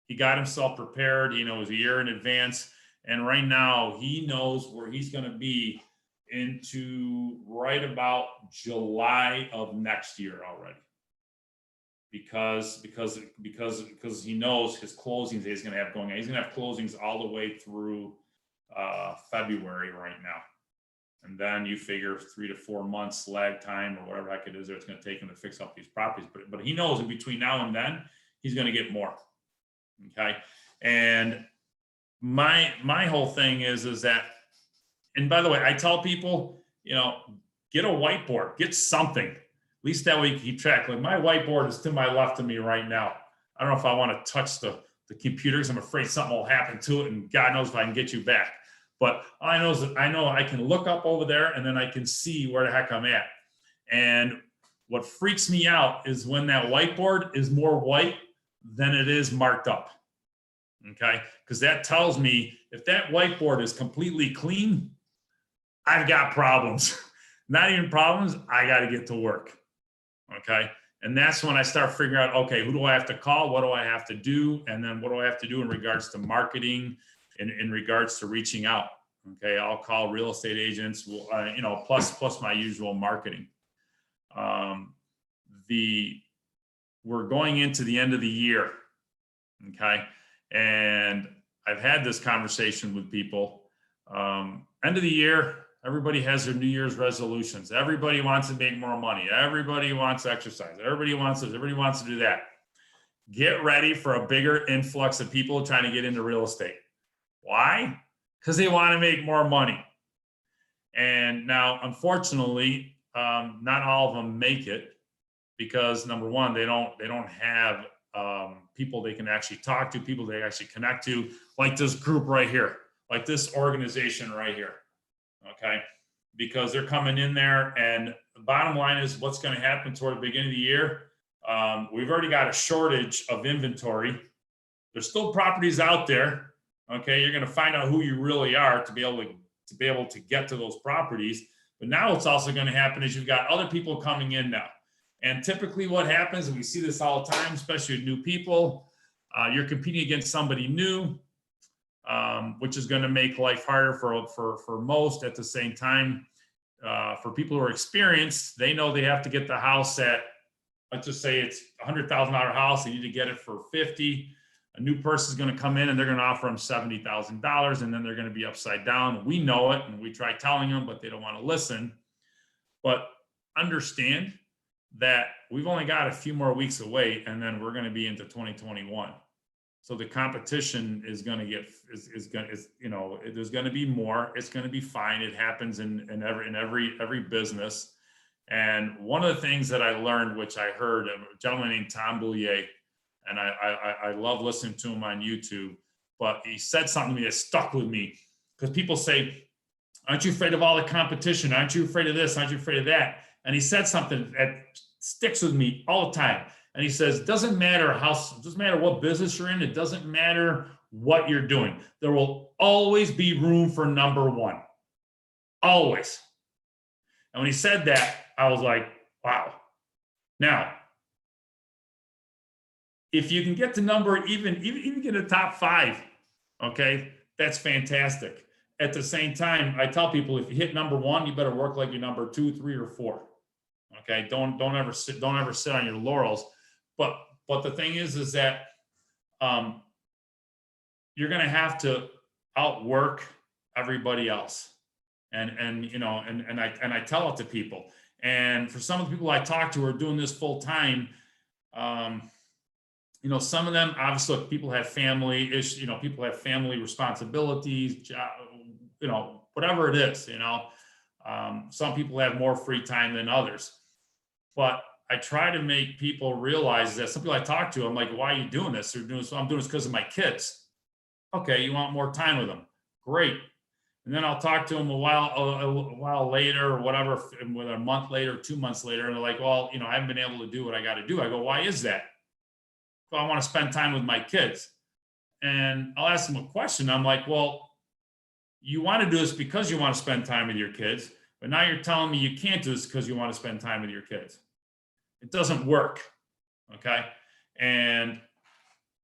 Speaker 1: He got himself prepared, he knows a year in advance. And right now he knows where he's going to be into right about July of next year already. Because he knows his closings he's going to have going on. He's going to have closings all the way through February right now. And then you figure 3 to 4 months lag time or whatever heck it is that it's going to take him to fix up these properties. But he knows in between now and then, he's going to get more. Okay. And my whole thing is that, and by the way, I tell people, get a whiteboard, get something. At least that way you can keep track. Like my whiteboard is to my left of me right now. I don't know if I want to touch the computer because I'm afraid something will happen to it, and God knows if I can get you back. But all I know is that I know I can look up over there and then I can see where the heck I'm at. And what freaks me out is when that whiteboard is more white than it is marked up. Okay, because that tells me if that whiteboard is completely clean, I've got problems. Not even problems, I got to get to work. Okay, and that's when I start figuring out, okay, who do I have to call? What do I have to do? And then what do I have to do in regards to marketing, in regards to reaching out? Okay, I'll call real estate agents, plus my usual marketing. We're going into the end of the year. Okay. And I've had this conversation with people. End of the year, everybody has their New Year's resolutions. Everybody wants to make more money. Everybody wants to exercise. Everybody wants this. Everybody wants to do that. Get ready for a bigger influx of people trying to get into real estate. Why? Because they want to make more money. And now, unfortunately, not all of them make it because number one, they don't have people they can actually talk to, people they actually connect to, like this group right here, like this organization right here. Okay, because they're coming in there, and the bottom line is what's going to happen toward the beginning of the year. We've already got a shortage of inventory. There's still properties out there. Okay, you're going to find out who you really are to be able to get to those properties. But now what's also going to happen is you've got other people coming in now. And typically what happens, and we see this all the time, especially with new people, you're competing against somebody new, which is going to make life harder for most. At the same time, for people who are experienced, they know they have to get the house at, let's just say it's $100,000 house, they need to get it for 50. A new person is going to come in and they're going to offer them $70,000, and then they're going to be upside down. We know it, and we try telling them, but they don't want to listen. But understand that we've only got a few more weeks away, and then we're going to be into 2021. So the competition is going to get there's going to be more. It's going to be fine. It happens in every business. And one of the things that I learned, which I heard a gentleman named Tom Boulier, and I love listening to him on YouTube, but he said something to me that stuck with me, because people say, aren't you afraid of all the competition? Aren't you afraid of this? Aren't you afraid of that? And he said something that sticks with me all the time. And he says, it doesn't matter what business you're in. It doesn't matter what you're doing. There will always be room for number one. Always. And when he said that, I was like, wow. Now, if you can get the number, even get a top 5, okay, that's fantastic. At the same time, I tell people, if you hit number 1, you better work like you're number 2, 3, or 4. Okay, don't ever sit on your laurels. But the thing is that you're going to have to outwork everybody else, and you know, and I tell it to people. And for some of the people I talk to who are doing this full time, you know, some of them obviously, look, people have family issues, you know, people have family responsibilities, job, you know, whatever it is, you know. Some people have more free time than others, but I try to make people realize that some people I talk to, I'm like, why are you doing this? They're doing this. I'm doing this because of my kids. Okay, you want more time with them? Great. And then I'll talk to them a while later or whatever, whether a month later, 2 months later, and they're like, well, you know, I haven't been able to do what I got to do. I go, why is that? Well, I want to spend time with my kids. And I'll ask them a question. I'm like, well, you want to do this because you want to spend time with your kids, but now you're telling me you can't do this because you want to spend time with your kids. It doesn't work. Okay. And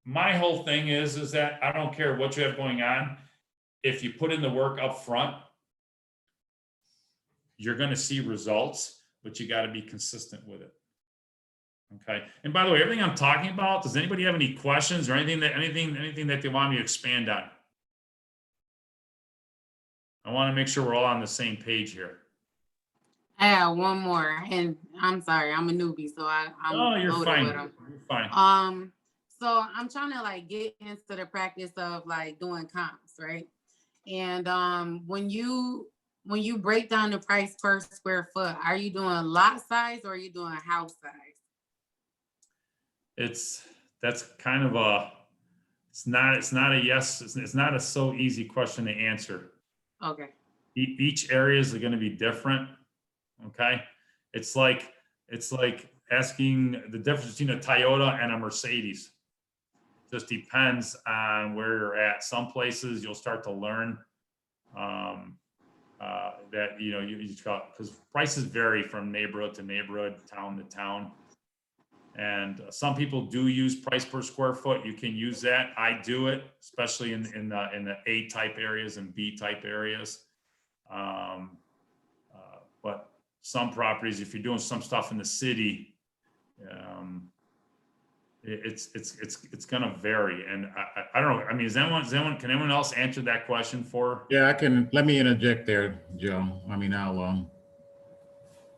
Speaker 1: my whole thing is that I don't care what you have going on. If you put in the work up front, you're going to see results, but you got to be consistent with it. Okay. And by the way, everything I'm talking about, does anybody have any questions or anything that they want me to expand on? I want to make sure we're all on the same page here.
Speaker 5: I have one more, and I'm sorry, I'm a newbie, so I'm
Speaker 1: Oh, you're
Speaker 5: loaded
Speaker 1: fine.
Speaker 5: with 'em.
Speaker 1: You're fine.
Speaker 5: So I'm trying to like get into the practice of like doing comps, right? And when you break down the price per square foot, are you doing lot size or are you doing house size?
Speaker 1: That's kind of a, it's not a yes, it's not a so easy question to answer.
Speaker 5: Okay.
Speaker 1: Each areas are going to be different. Okay. It's like asking the difference between a Toyota and a Mercedes. Just depends on where you're at. Some places you'll start to learn that, you know, because prices vary from neighborhood to neighborhood, town to town. And some people do use price per square foot. You can use that. I do it, especially in the A type areas and B type areas. But some properties, if you're doing some stuff in the city, it's gonna vary. And I don't know. I mean, can anyone else answer that question for?
Speaker 6: Yeah, I can. Let me interject there, Joe. I mean, I'll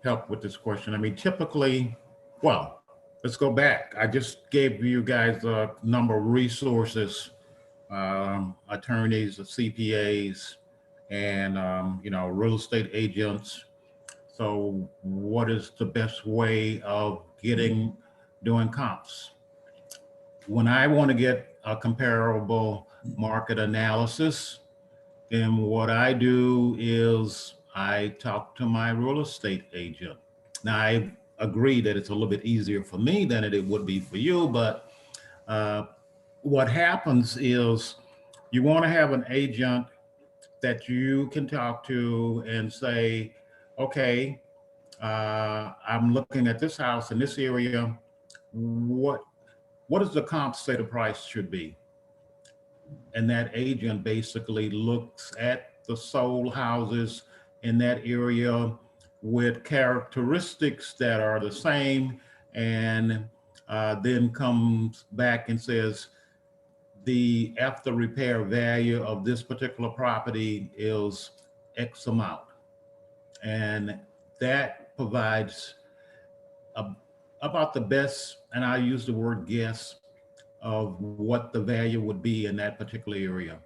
Speaker 6: help with this question. I mean, typically, well, let's go back. I just gave you guys a number of resources, attorneys, CPAs, and you know, real estate agents. So what is the best way of doing comps? When I want to get a comparable market analysis, then what I do is I talk to my real estate agent. Now, I agree that it's a little bit easier for me than it would be for you, but what happens is you want to have an agent that you can talk to and say, okay, I'm looking at this house in this area. What does the comp say the price should be? And that agent basically looks at the sold houses in that area with characteristics that are the same, and then comes back and says, the after repair value of this particular property is X amount. And that provides about the best, and I use the word guess, of what the value would be in that particular area.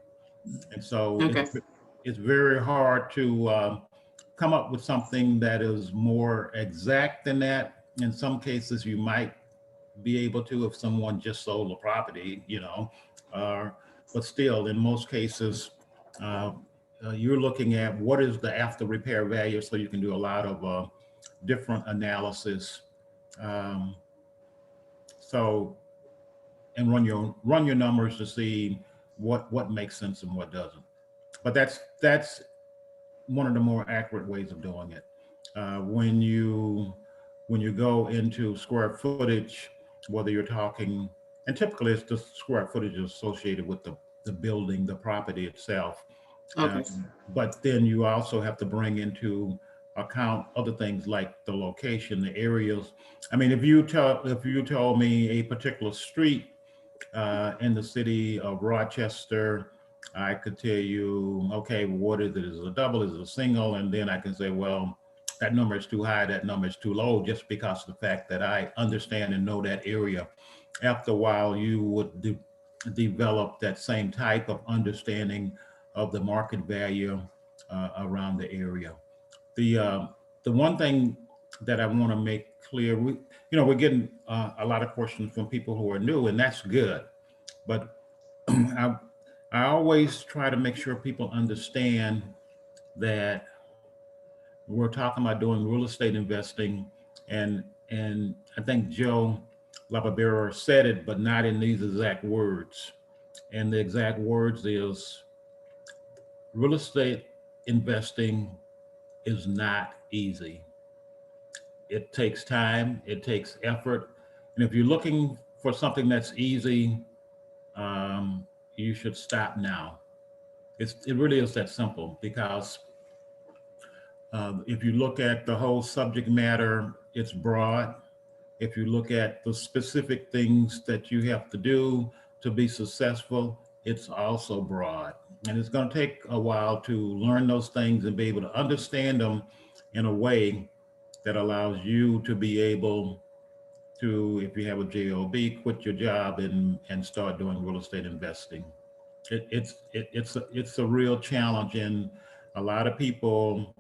Speaker 6: And so
Speaker 5: Okay.
Speaker 6: it's very hard to come up with something that is more exact than that. In some cases, you might be able to if someone just sold a property, you know, but still, in most cases, you're looking at what is the after repair value, so you can do a lot of different analysis. And run your numbers to see what makes sense and what doesn't. But that's one of the more accurate ways of doing it. When you go into square footage, whether you're talking And typically it's the square footage associated with the building, the property itself.
Speaker 5: Okay.
Speaker 6: But then you also have to bring into account other things like the location, the areas. I mean, if you told me a particular street in the city of Rochester, I could tell you, okay, what is it? Is it a double? Is it a single? And then I can say, well, that number is too high, that number is too low, just because of the fact that I understand and know that area. After a while, you would develop that same type of understanding of the market value around the area. The one thing that I want to make clear, we're getting a lot of questions from people who are new, and that's good. But I always try to make sure people understand that we're talking about doing real estate investing, and I think Joe Lababera said it, but not in these exact words. And the exact words is, real estate investing is not easy. It takes time, it takes effort. And if you're looking for something that's easy, you should stop now. It really is that simple, because if you look at the whole subject matter, it's broad. If you look at the specific things that you have to do to be successful, it's also broad. And it's going to take a while to learn those things and be able to understand them in a way that allows you to be able to, if you have a job, quit your job and start doing real estate investing. It's a real challenge, and a lot of people,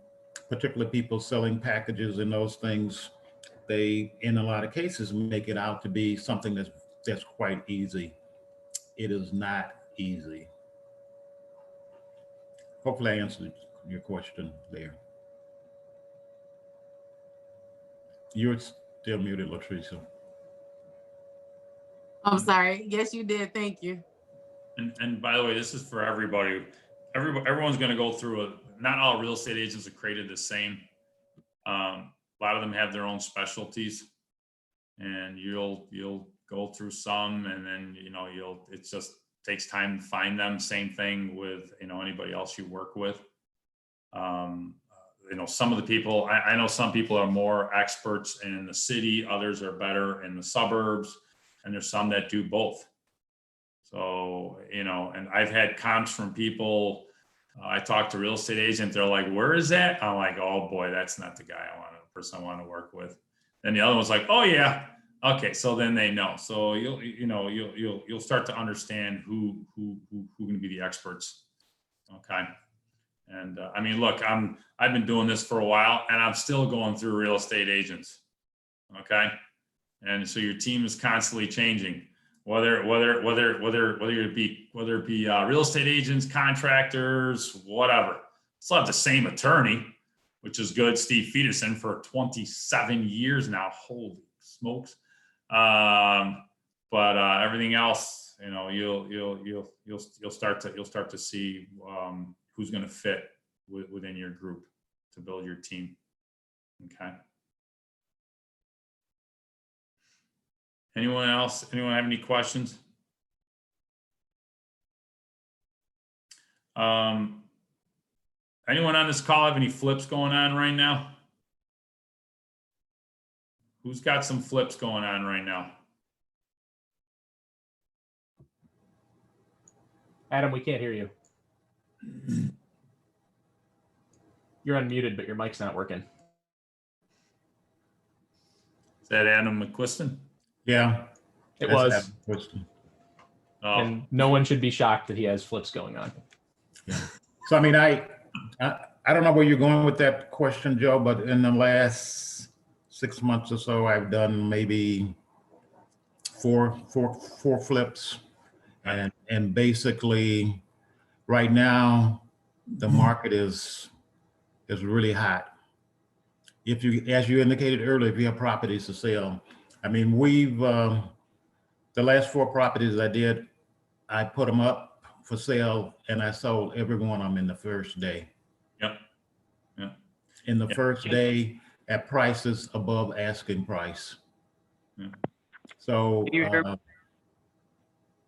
Speaker 6: particularly people selling packages and those things, they, in a lot of cases, make it out to be something that's quite easy. It is not easy. Hopefully I answered your question there. You're still muted, Latricia.
Speaker 5: I'm sorry. Yes, you did. Thank you.
Speaker 1: And by the way, this is for everybody. Everyone's going to go through not all real estate agents are created the same. A lot of them have their own specialties, and you'll go through some, and then it just takes time to find them. Same thing with anybody else you work with. Some of the people, I know some people are more experts in the city, others are better in the suburbs, and there's some that do both. So, and I've had comps from people. I talked to a real estate agent. They're like, "Where is that?" I'm like, "Oh boy, that's not the person I want to work with." Then the other one's like, "Oh yeah, okay." So then they know. So you'll start to understand who going to be the experts. Okay. And I mean, look, I've been doing this for a while, and I'm still going through real estate agents. Okay. And so your team is constantly changing. Whether it be real estate agents, contractors, whatever. Still have the same attorney, which is good. Steve Peterson for 27 years now. Holy smokes! But everything else, you'll start to see who's going to fit within your group to build your team. Okay. Anyone else? Anyone have any questions? Anyone on this call have any flips going on right now? Who's got some flips going on right now?
Speaker 2: Adam, we can't hear you. You're unmuted, but your mic's not working.
Speaker 1: Is that Adam McQuiston?
Speaker 6: Yeah,
Speaker 2: it was.
Speaker 1: Oh.
Speaker 2: And no one should be shocked that he has flips going on.
Speaker 6: Yeah. So I mean, I don't know where you're going with that question, Joe, but in the last 6 months or so, I've done maybe four flips, and basically, right now, the market is really hot. If you, as you indicated earlier, if you have properties to sell, I mean, we've the last 4 properties I did, I put them up for sale, and I sold every one of them in the first day.
Speaker 1: Yep. Yeah.
Speaker 6: In the first day at prices above asking price.
Speaker 1: Yeah.
Speaker 6: So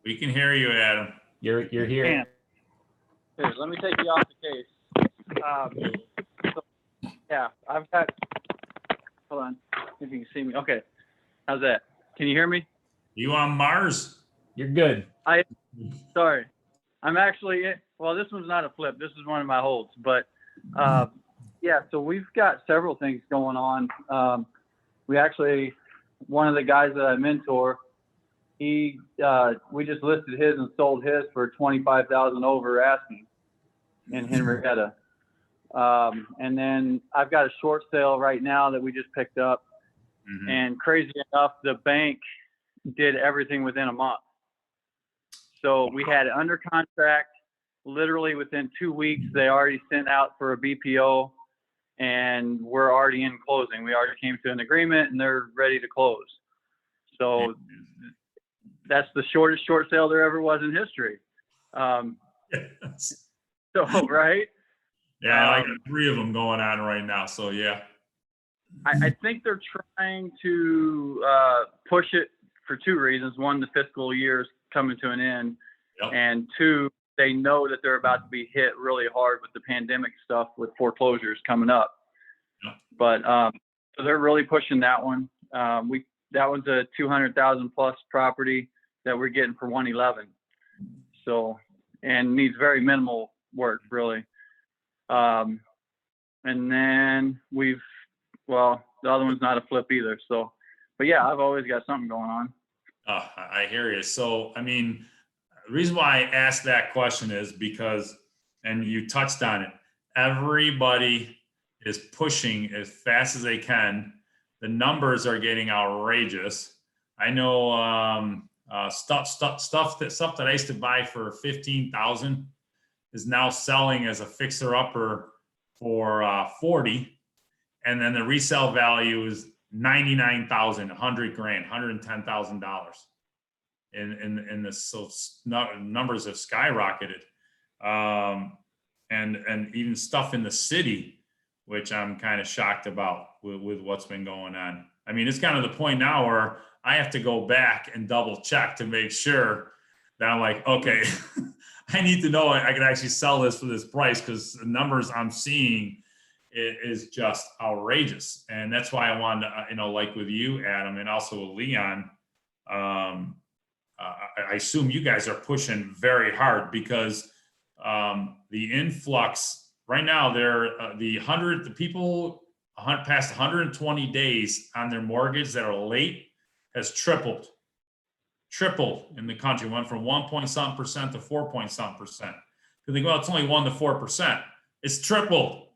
Speaker 1: We can hear you, Adam.
Speaker 2: You're here.
Speaker 8: Here, let me take you off the case. So, yeah, I've got, hold on, if you can see me. Okay, how's that? Can you hear me?
Speaker 1: You on Mars?
Speaker 2: You're good.
Speaker 8: Sorry. I'm actually, well, this one's not a flip. This is one of my holds. But yeah, so we've got several things going on. We actually, one of the guys that I mentor, we just listed his and sold his for $25,000 over asking in Henrietta. And then I've got a short sale right now that we just picked up.
Speaker 1: Mhm.
Speaker 8: And crazy enough, the bank did everything within a month. So we had it under contract. Literally within 2 weeks, they already sent out for a BPO, and we're already in closing. We already came to an agreement, and they're ready to close. So that's the shortest short sale there ever was in history.
Speaker 1: Yes.
Speaker 8: So, right?
Speaker 1: Yeah, I got 3 of them going on right now. So yeah.
Speaker 8: I think they're trying to push it for 2 reasons. One, the fiscal year is coming to an end.
Speaker 1: Yep.
Speaker 8: And 2, they know that they're about to be hit really hard with the pandemic stuff with foreclosures coming up.
Speaker 1: Yep.
Speaker 8: But so they're really pushing that one. That one's a 200,000 plus property that we're getting for 111. So, and needs very minimal work really. And then well, the other one's not a flip either. So, but yeah, I've always got something going on.
Speaker 1: I hear you. So, I mean, the reason why I asked that question is because, and you touched on it, everybody is pushing as fast as they can. The numbers are getting outrageous. I know stuff that I used to buy for 15,000 is now selling as a fixer upper for 40, and then the resale value is 99,000, 100 grand, $110,000. In this, so numbers have skyrocketed, and even stuff in the city, which I'm kind of shocked about with what's been going on. I mean, it's kind of the point now where I have to go back and double check to make sure that I'm like, okay, I need to know I can actually sell this for this price, because the numbers I'm seeing is just outrageous. And that's why I wanted to, like with you, Adam, and also with Leon, I assume you guys are pushing very hard, because the influx right now, the people past 120 days on their mortgage that are late has tripled in the country. Went from 1.something% to 4.something%. Because they go, well, it's only 1 to 4%. It's tripled.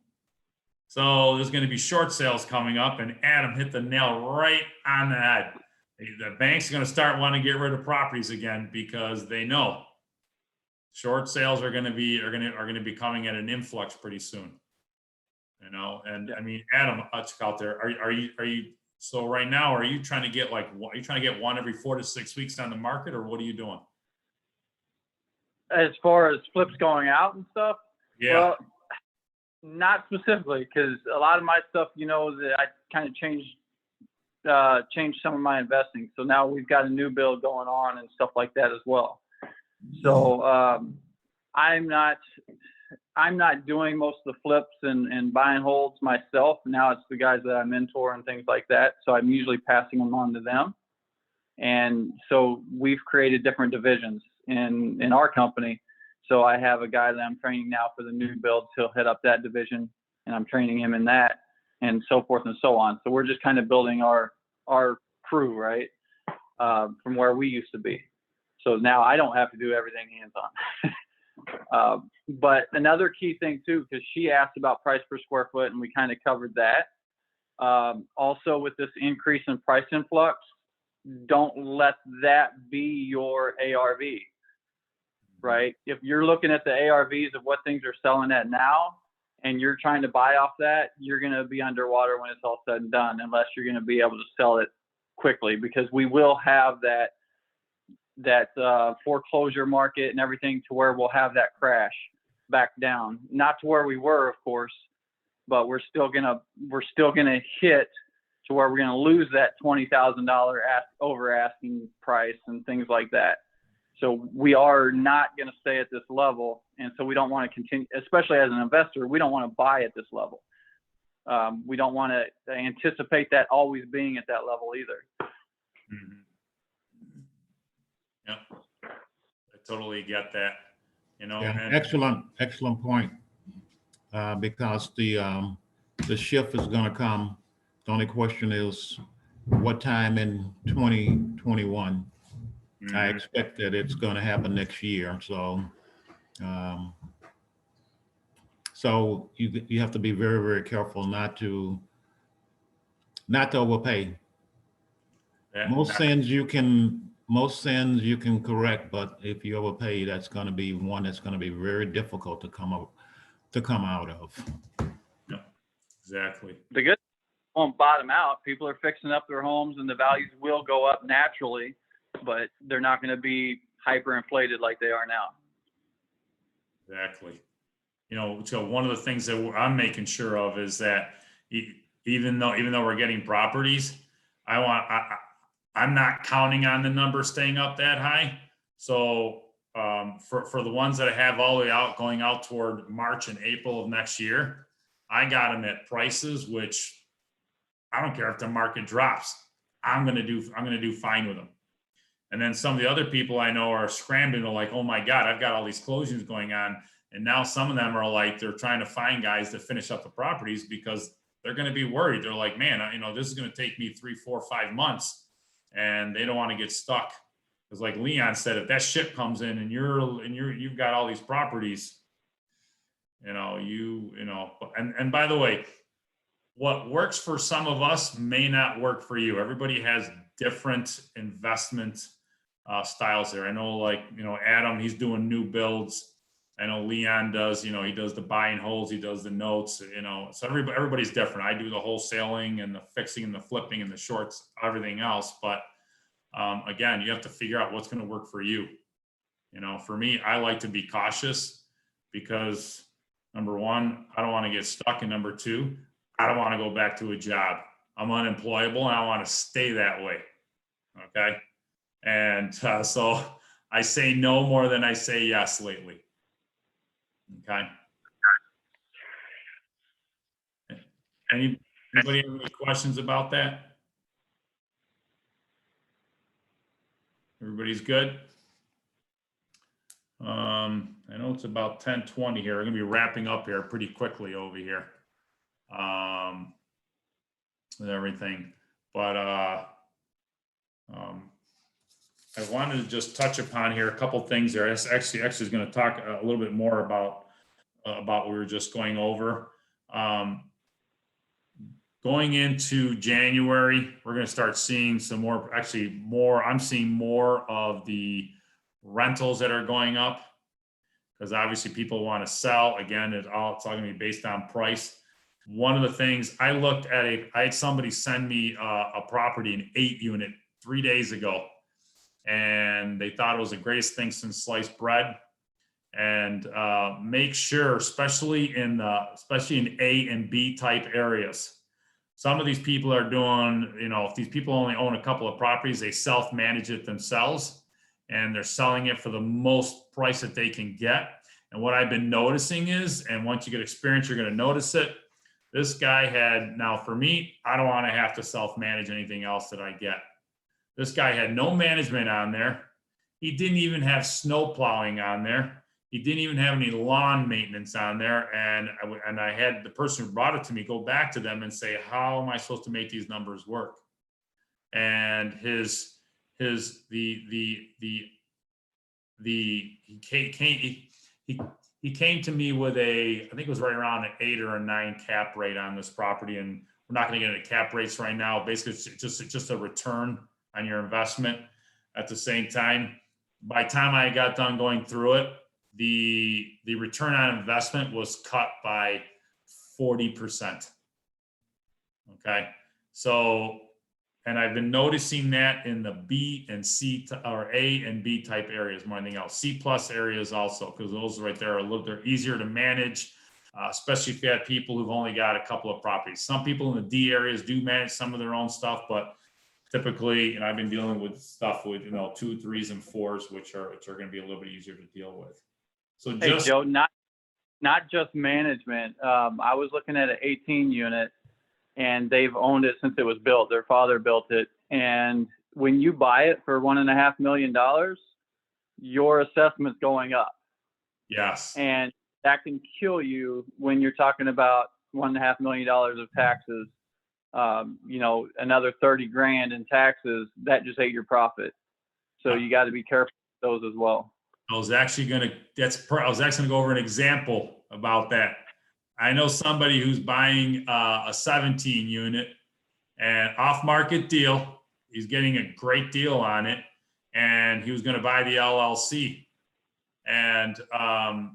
Speaker 1: So there's going to be short sales coming up, and Adam hit the nail right on the head. The bank's going to start wanting to get rid of properties again, because they know short sales are going to be coming at an influx pretty soon. And I mean, Adam, check out there. Are you so right now? Are you trying to get are you trying to get one every 4 to 6 weeks on the market, or what are you doing?
Speaker 8: As far as flips going out and stuff?
Speaker 1: Yeah.
Speaker 8: Well, not specifically, because a lot of my stuff, that I kind of changed some of my investing. So now we've got a new build going on and stuff like that as well. So I'm not doing most of the flips and buying holds myself. Now it's the guys that I mentor and things like that. So I'm usually passing them on to them. And so we've created different divisions in our company. So I have a guy that I'm training now for the new builds. He'll head up that division, and I'm training him in that, and so forth and so on. So we're just kind of building our crew, right, from where we used to be. So now I don't have to do everything hands-on. But another key thing too, because she asked about price per square foot, and we kind of covered that. Also, with this increase in price influx, don't let that be your ARV, right? If you're looking at the ARVs of what things are selling at now, and you're trying to buy off that, you're going to be underwater when it's all said and done, unless you're going to be able to sell it quickly, because we will have that foreclosure market and everything to where we'll have that crash back down, not to where we were, of course, but we're still gonna hit to where we're gonna lose that $20,000 over asking price and things like that. So we are not going to stay at this level. And so we don't want to continue, especially as an investor, we don't want to buy at this level. We don't want to anticipate that always being at that level either.
Speaker 1: Mhm. Yep. I totally get that, you know.
Speaker 6: Yeah,
Speaker 1: and
Speaker 6: excellent point. Because the shift is going to come. The only question is what time in 2021. I
Speaker 1: Mhm.
Speaker 6: expect that it's going to happen next year. So, so you have to be very, very careful not to overpay.
Speaker 1: Yeah,
Speaker 6: Most sins you can correct, but if you overpay, that's going to be one that's going to be very difficult to come out of.
Speaker 1: yeah, exactly.
Speaker 8: The good won't bottom out. People are fixing up their homes and the values will go up naturally, but they're not going to be hyperinflated like they are now.
Speaker 1: Exactly. You know, so one of the things that I'm making sure of is that even though we're getting properties, I'm not counting on the number staying up that high. So for the ones that I have all the way out, going out toward March and April of next year, I got them at prices which I don't care if the market drops. I'm gonna do fine with them. And then some of the other people I know are scrambling. They're like, oh my God, I've got all these closings going on. And now some of them are like, they're trying to find guys to finish up the properties because they're going to be worried. They're like, man, you know, this is going to take me 3, 4, 5 months, and they don't want to get stuck. Because like Leon said, if that ship comes in and you've got all these properties, you know, and by the way, what works for some of us may not work for you. Everybody has different investment styles there. I know, like, you know, Adam, he's doing new builds. I know Leon does, you know, he does the buy and holds, he does the notes, you know, so everybody's different. I do the wholesaling and the fixing and the flipping and the shorts, everything else. But again, you have to figure out what's going to work for you. You know, for me, I like to be cautious because number one, I don't want to get stuck. And number two, I don't want to go back to a job. I'm unemployable and I want to stay that way. Okay. And so I say no more than I say yes lately. Okay. Anybody have any questions about that? Everybody's good? I know it's about 10:20 here. We're gonna be wrapping up here pretty quickly over here. With everything. But I wanted to just touch upon here a couple things there. Actually is going to talk a little bit more about what we were just going over. Going into January, we're going to start seeing some more, I'm seeing more of the rentals that are going up because obviously people want to sell. Again, it's all going to be based on price. One of the things I looked at, I had somebody send me a property, an 8-unit, 3 days ago, and they thought it was the greatest thing since sliced bread. And make sure, especially in A and B type areas, some of these people are doing, you know, if these people only own a couple of properties, they self-manage it themselves, and they're selling it for the most price that they can get. And what I've been noticing is, and once you get experience, you're going to notice it. This guy had, now for me, I don't want to have to self-manage anything else that I get. This guy had no management on there. He didn't even have snow plowing on there. He didn't even have any lawn maintenance on there. And I had the person who brought it to me go back to them and say, how am I supposed to make these numbers work? And he came to me with I think it was right around an 8 or a 9 cap rate on this property. And we're not going to get into cap rates right now. Basically, it's just a return on your investment. At the same time, by the time I got done going through it, the return on investment was cut by 40%. Okay. So, and I've been noticing that in the B and C or A and B type areas more than anything else. C plus areas also, because those right there they're easier to manage, especially if you have people who've only got a couple of properties. Some people in the D areas do manage some of their own stuff, but typically, and I've been dealing with stuff with, 2, 3s, and 4s, which are going to be a little bit easier to deal with. So
Speaker 8: Hey,
Speaker 1: just,
Speaker 8: Joe, not just management. I was looking at an 18 unit, and they've owned it since it was built. Their father built it. And when you buy it for $1.5 million, your assessment's going up.
Speaker 1: yes,
Speaker 8: And that can kill you when you're talking about $1.5 million of taxes. Another 30 grand in taxes, that just ate your profit. So you got to be careful with those as well.
Speaker 1: I was actually going to go over an example about that. I know somebody who's buying a 17 unit and off-market deal. He's getting a great deal on it, and he was going to buy the LLC. And I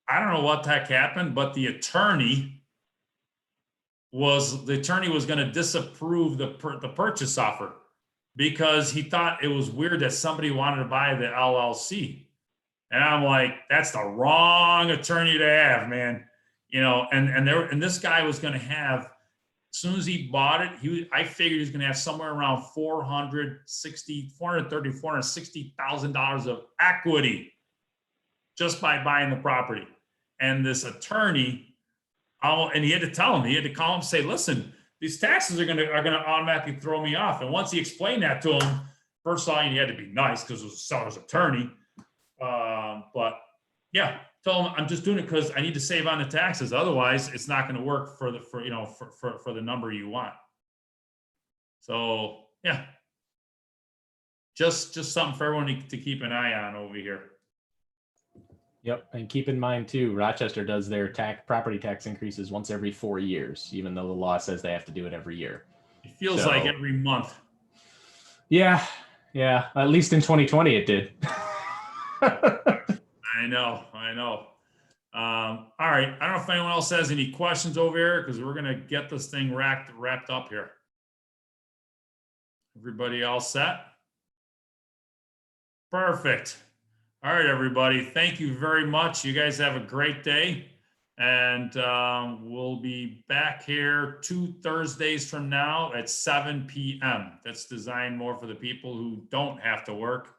Speaker 1: don't know what the heck happened, but the attorney was going to disapprove the purchase offer because he thought it was weird that somebody wanted to buy the LLC. And I'm like, that's the wrong attorney to have, man. And this guy was going to have, as soon as he bought it, I figured he was going to have somewhere around $460,000 of equity just by buying the property. And this attorney, and he had to tell him, he had to call him, say, listen, these taxes are going to automatically throw me off. And once he explained that to him, first of all, he had to be nice because it was a seller's attorney. But yeah, tell him I'm just doing it because I need to save on the taxes. Otherwise, it's not going to work for the number you want. So yeah, just something for everyone to keep an eye on over here.
Speaker 2: Yep, and keep in mind too, Rochester does their property tax increases once every 4 years, even though the law says they have to do it every year.
Speaker 1: It feels like every month.
Speaker 2: Yeah, at least in 2020 it did.
Speaker 1: I know. All right. I don't know if anyone else has any questions over here because we're going to get this thing wrapped up here. Everybody all set? Perfect. All right, everybody. Thank you very much. You guys have a great day. And we'll be back here 2 Thursdays from now at 7 p.m. That's designed more for the people who don't have to work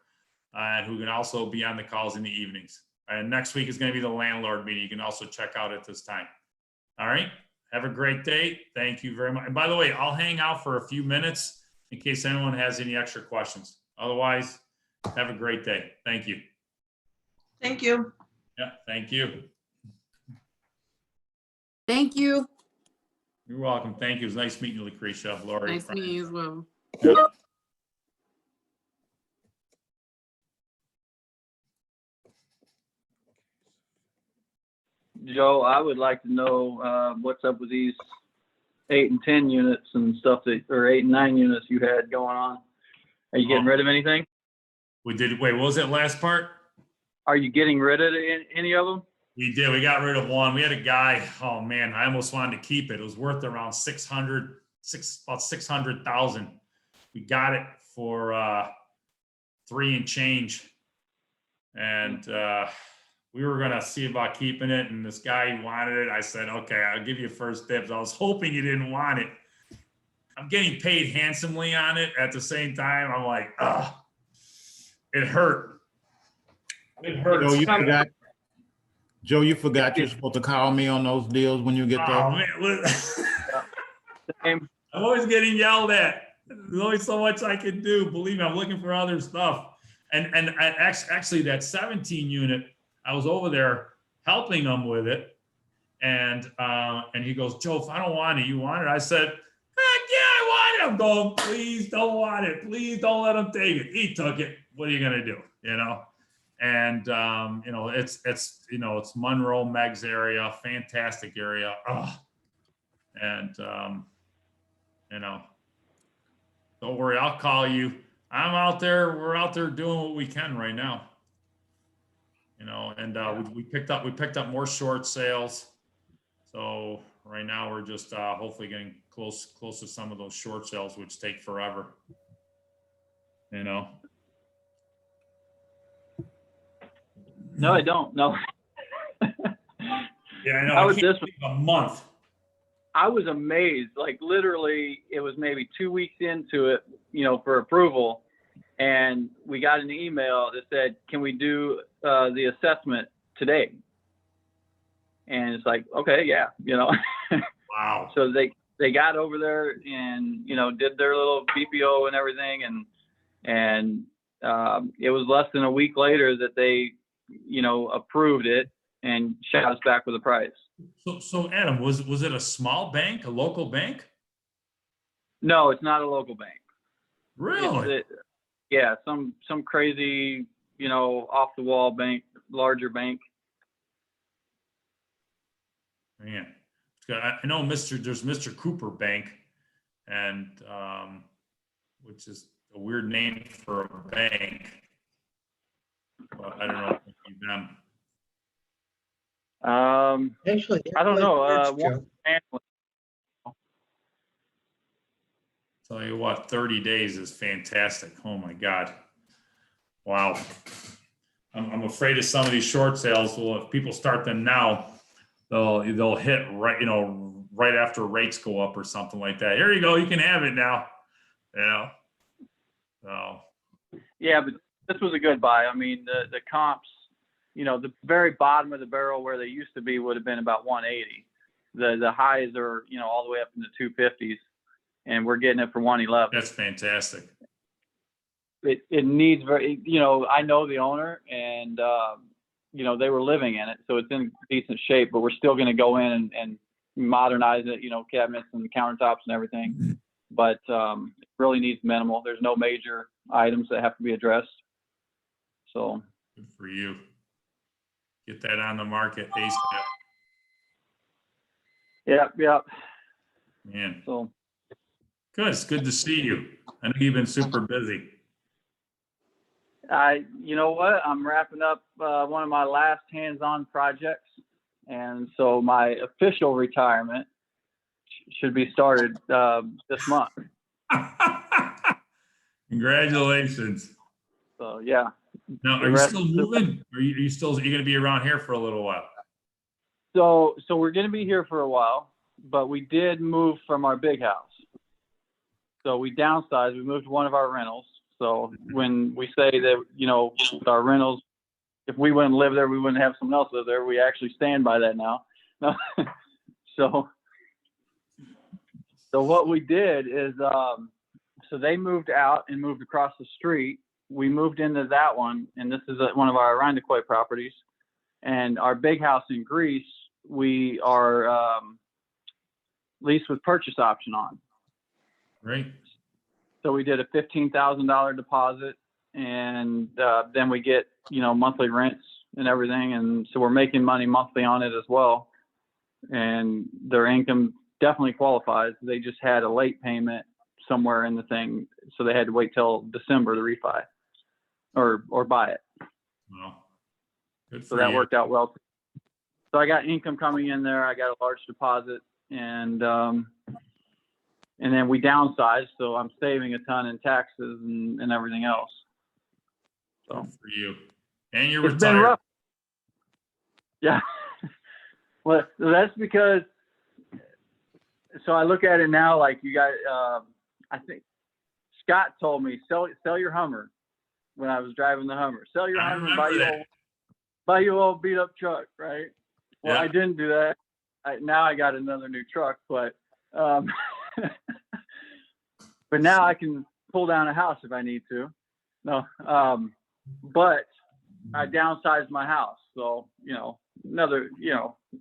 Speaker 1: and who can also be on the calls in the evenings. And next week is going to be the landlord meeting. You can also check out at this time. All right. Have a great day. Thank you very much. And by the way, I'll hang out for a few minutes in case anyone has any extra questions. Otherwise, have a great day. Thank you.
Speaker 4: Thank you.
Speaker 1: Yeah, thank you.
Speaker 5: Thank you.
Speaker 1: You're welcome. Thank you. It was nice meeting you, Lucretia. Lori.
Speaker 5: Nice meeting you as well.
Speaker 1: Yeah.
Speaker 8: Joe, I would like to know what's up with these 8 and 10 units and stuff or 8 and 9 units you had going on. Are you getting rid of anything?
Speaker 1: We did. Wait, what was that last part?
Speaker 8: Are you getting rid of any of them?
Speaker 1: We did. We got rid of one. We had a guy. Oh man, I almost wanted to keep it. It was worth around about 600,000. We got it for 3 and change, and we were gonna see about keeping it. And this guy wanted it. I said, okay, I'll give you first dibs. I was hoping you didn't want it. I'm getting paid handsomely on it. At the same time, I'm like, ugh, it hurt. It hurts.
Speaker 6: Joe, you forgot you're supposed to call me on those deals when you get there.
Speaker 1: Oh man, I'm always getting yelled at. There's only so much I can do. Believe me, I'm looking for other stuff. And actually, that 17 unit, I was over there helping him with it, and he goes, Joe, if I don't want it, you want it? I said, heck yeah, I want it. I'm going, please don't want it. Please don't let him take it. He took it. What are you gonna do? And it's Monroe, Meg's area, fantastic area. And don't worry, I'll call you. I'm out there. We're out there doing what we can right now. We picked up more short sales. So right now we're just hopefully getting close to some of those short sales, which take forever.
Speaker 8: No, I don't. No.
Speaker 1: Yeah, I know.
Speaker 8: How was this?
Speaker 1: A month.
Speaker 8: I was amazed. Like literally, it was maybe 2 weeks into it for approval. And we got an email that said, can we do the assessment today? And it's like, okay, yeah,
Speaker 1: Wow.
Speaker 8: So they got over there and, did their little BPO and everything. And it was less than a week later that they, approved it and shot us back with a price.
Speaker 1: So Adam, was it a small bank, a local bank?
Speaker 8: No, it's not a local bank.
Speaker 1: Really?
Speaker 8: Yeah, some crazy, off the wall bank, larger bank.
Speaker 1: Man, I know there's Mr. Cooper Bank, and which is a weird name for a bank. But I don't know if it's them.
Speaker 9: Actually,
Speaker 8: I don't know.
Speaker 9: Joe.
Speaker 1: Tell you what, 30 days is fantastic. Oh my God. Wow. I'm afraid of some of these short sales. Well, if people start them now, they'll hit right after rates go up or something like that. Here you go. You can have it now. So.
Speaker 8: Yeah, but this was a good buy. I mean, the comps, the very bottom of the barrel where they used to be would have been about 180. The highs are, all the way up in the 250s, and we're getting it for 111.
Speaker 1: That's fantastic.
Speaker 8: It needs very, I know the owner, and they were living in it, so it's in decent shape. But we're still going to go in and modernize it, cabinets and countertops and everything. But it really needs minimal. There's no major items that have to be addressed. So
Speaker 1: Good for you. Get that on the market ASAP.
Speaker 8: Yep.
Speaker 1: Man,
Speaker 8: So
Speaker 1: good. It's good to see you. I know you've been super busy.
Speaker 8: you know what? I'm wrapping up one of my last hands-on projects, and so my official retirement should be started this month.
Speaker 1: Congratulations.
Speaker 8: So yeah.
Speaker 1: Now, are you still moving? Are you going to be around here for a little while?
Speaker 8: So we're going to be here for a while, but we did move from our big house. So we downsized. We moved one of our rentals. So when we say that, with our rentals, if we wouldn't live there, we wouldn't have someone else live there. We actually stand by that now. So what we did is, so they moved out and moved across the street. We moved into that one, and this is one of our Irondequoit properties. And our big house in Greece, we are leased with purchase option on.
Speaker 1: Right.
Speaker 8: So we did a $15,000 deposit, and then we get, monthly rents and everything. And so we're making money monthly on it as well. And their income definitely qualifies. They just had a late payment somewhere in the thing, so they had to wait till December to refi or buy it.
Speaker 1: Well, good for
Speaker 8: So that
Speaker 1: you.
Speaker 8: worked out well. So I got income coming in there. I got a large deposit, and then we downsized, so I'm saving a ton in taxes and everything else. So
Speaker 1: Good for you. And you're
Speaker 8: it's been
Speaker 1: retired.
Speaker 8: rough. Yeah. Well, that's because. So I look at it now like you guys. I think Scott told me sell your Hummer when I was driving the Hummer. Sell your
Speaker 1: I
Speaker 8: Hummer and
Speaker 1: remember
Speaker 8: buy you old beat up truck, right? Well,
Speaker 1: Yeah.
Speaker 8: I didn't do that. Now I got another new truck, but but now I can pull down a house if I need to. No, but I downsized my house, so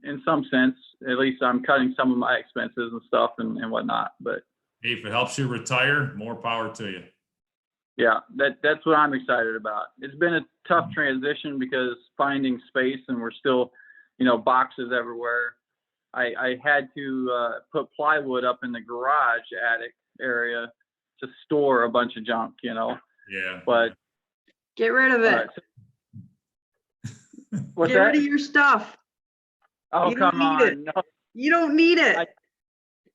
Speaker 8: in some sense, at least I'm cutting some of my expenses and stuff and whatnot. But
Speaker 1: Hey, if it helps you retire, more power to you.
Speaker 8: yeah, that's what I'm excited about. It's been a tough transition because finding space, and we're still, boxes everywhere. I had to put plywood up in the garage attic area to store a bunch of junk,
Speaker 1: Yeah.
Speaker 8: But
Speaker 10: Get rid of it.
Speaker 8: what's
Speaker 10: Get
Speaker 8: that?
Speaker 10: rid of your stuff.
Speaker 8: Oh,
Speaker 10: you don't
Speaker 8: come
Speaker 10: need
Speaker 8: on.
Speaker 10: it.
Speaker 8: No,
Speaker 10: You don't need it.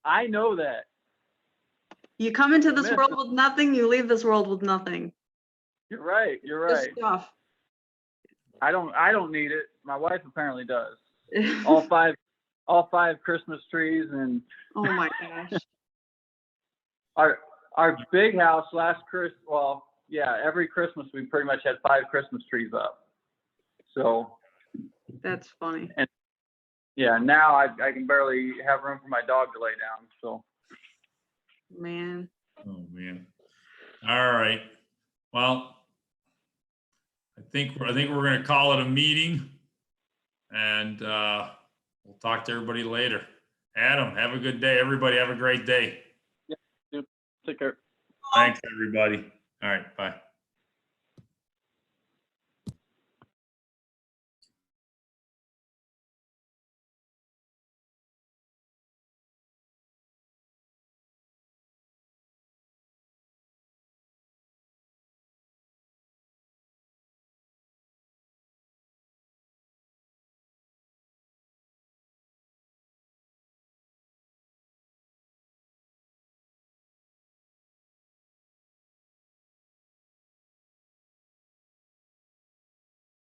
Speaker 8: I know that.
Speaker 10: You come into this
Speaker 8: Miss
Speaker 10: world
Speaker 8: it.
Speaker 10: with nothing, you leave this world with nothing.
Speaker 8: You're right. You're
Speaker 10: Just
Speaker 8: right.
Speaker 10: stuff.
Speaker 8: I don't need it. My wife apparently does. All five Christmas trees, and
Speaker 10: Oh my gosh.
Speaker 8: Our big house last Christmas, well, yeah, every Christmas we pretty much had 5 Christmas trees up. So
Speaker 10: That's funny.
Speaker 8: yeah, now I can barely have room for my dog to lay down. So
Speaker 10: Man.
Speaker 1: Oh, man. All right. Well, I think we're gonna call it a meeting, and we'll talk to everybody later. Adam, have a good day. Everybody have a great day.
Speaker 8: take care.
Speaker 1: Thanks, everybody. All right, bye.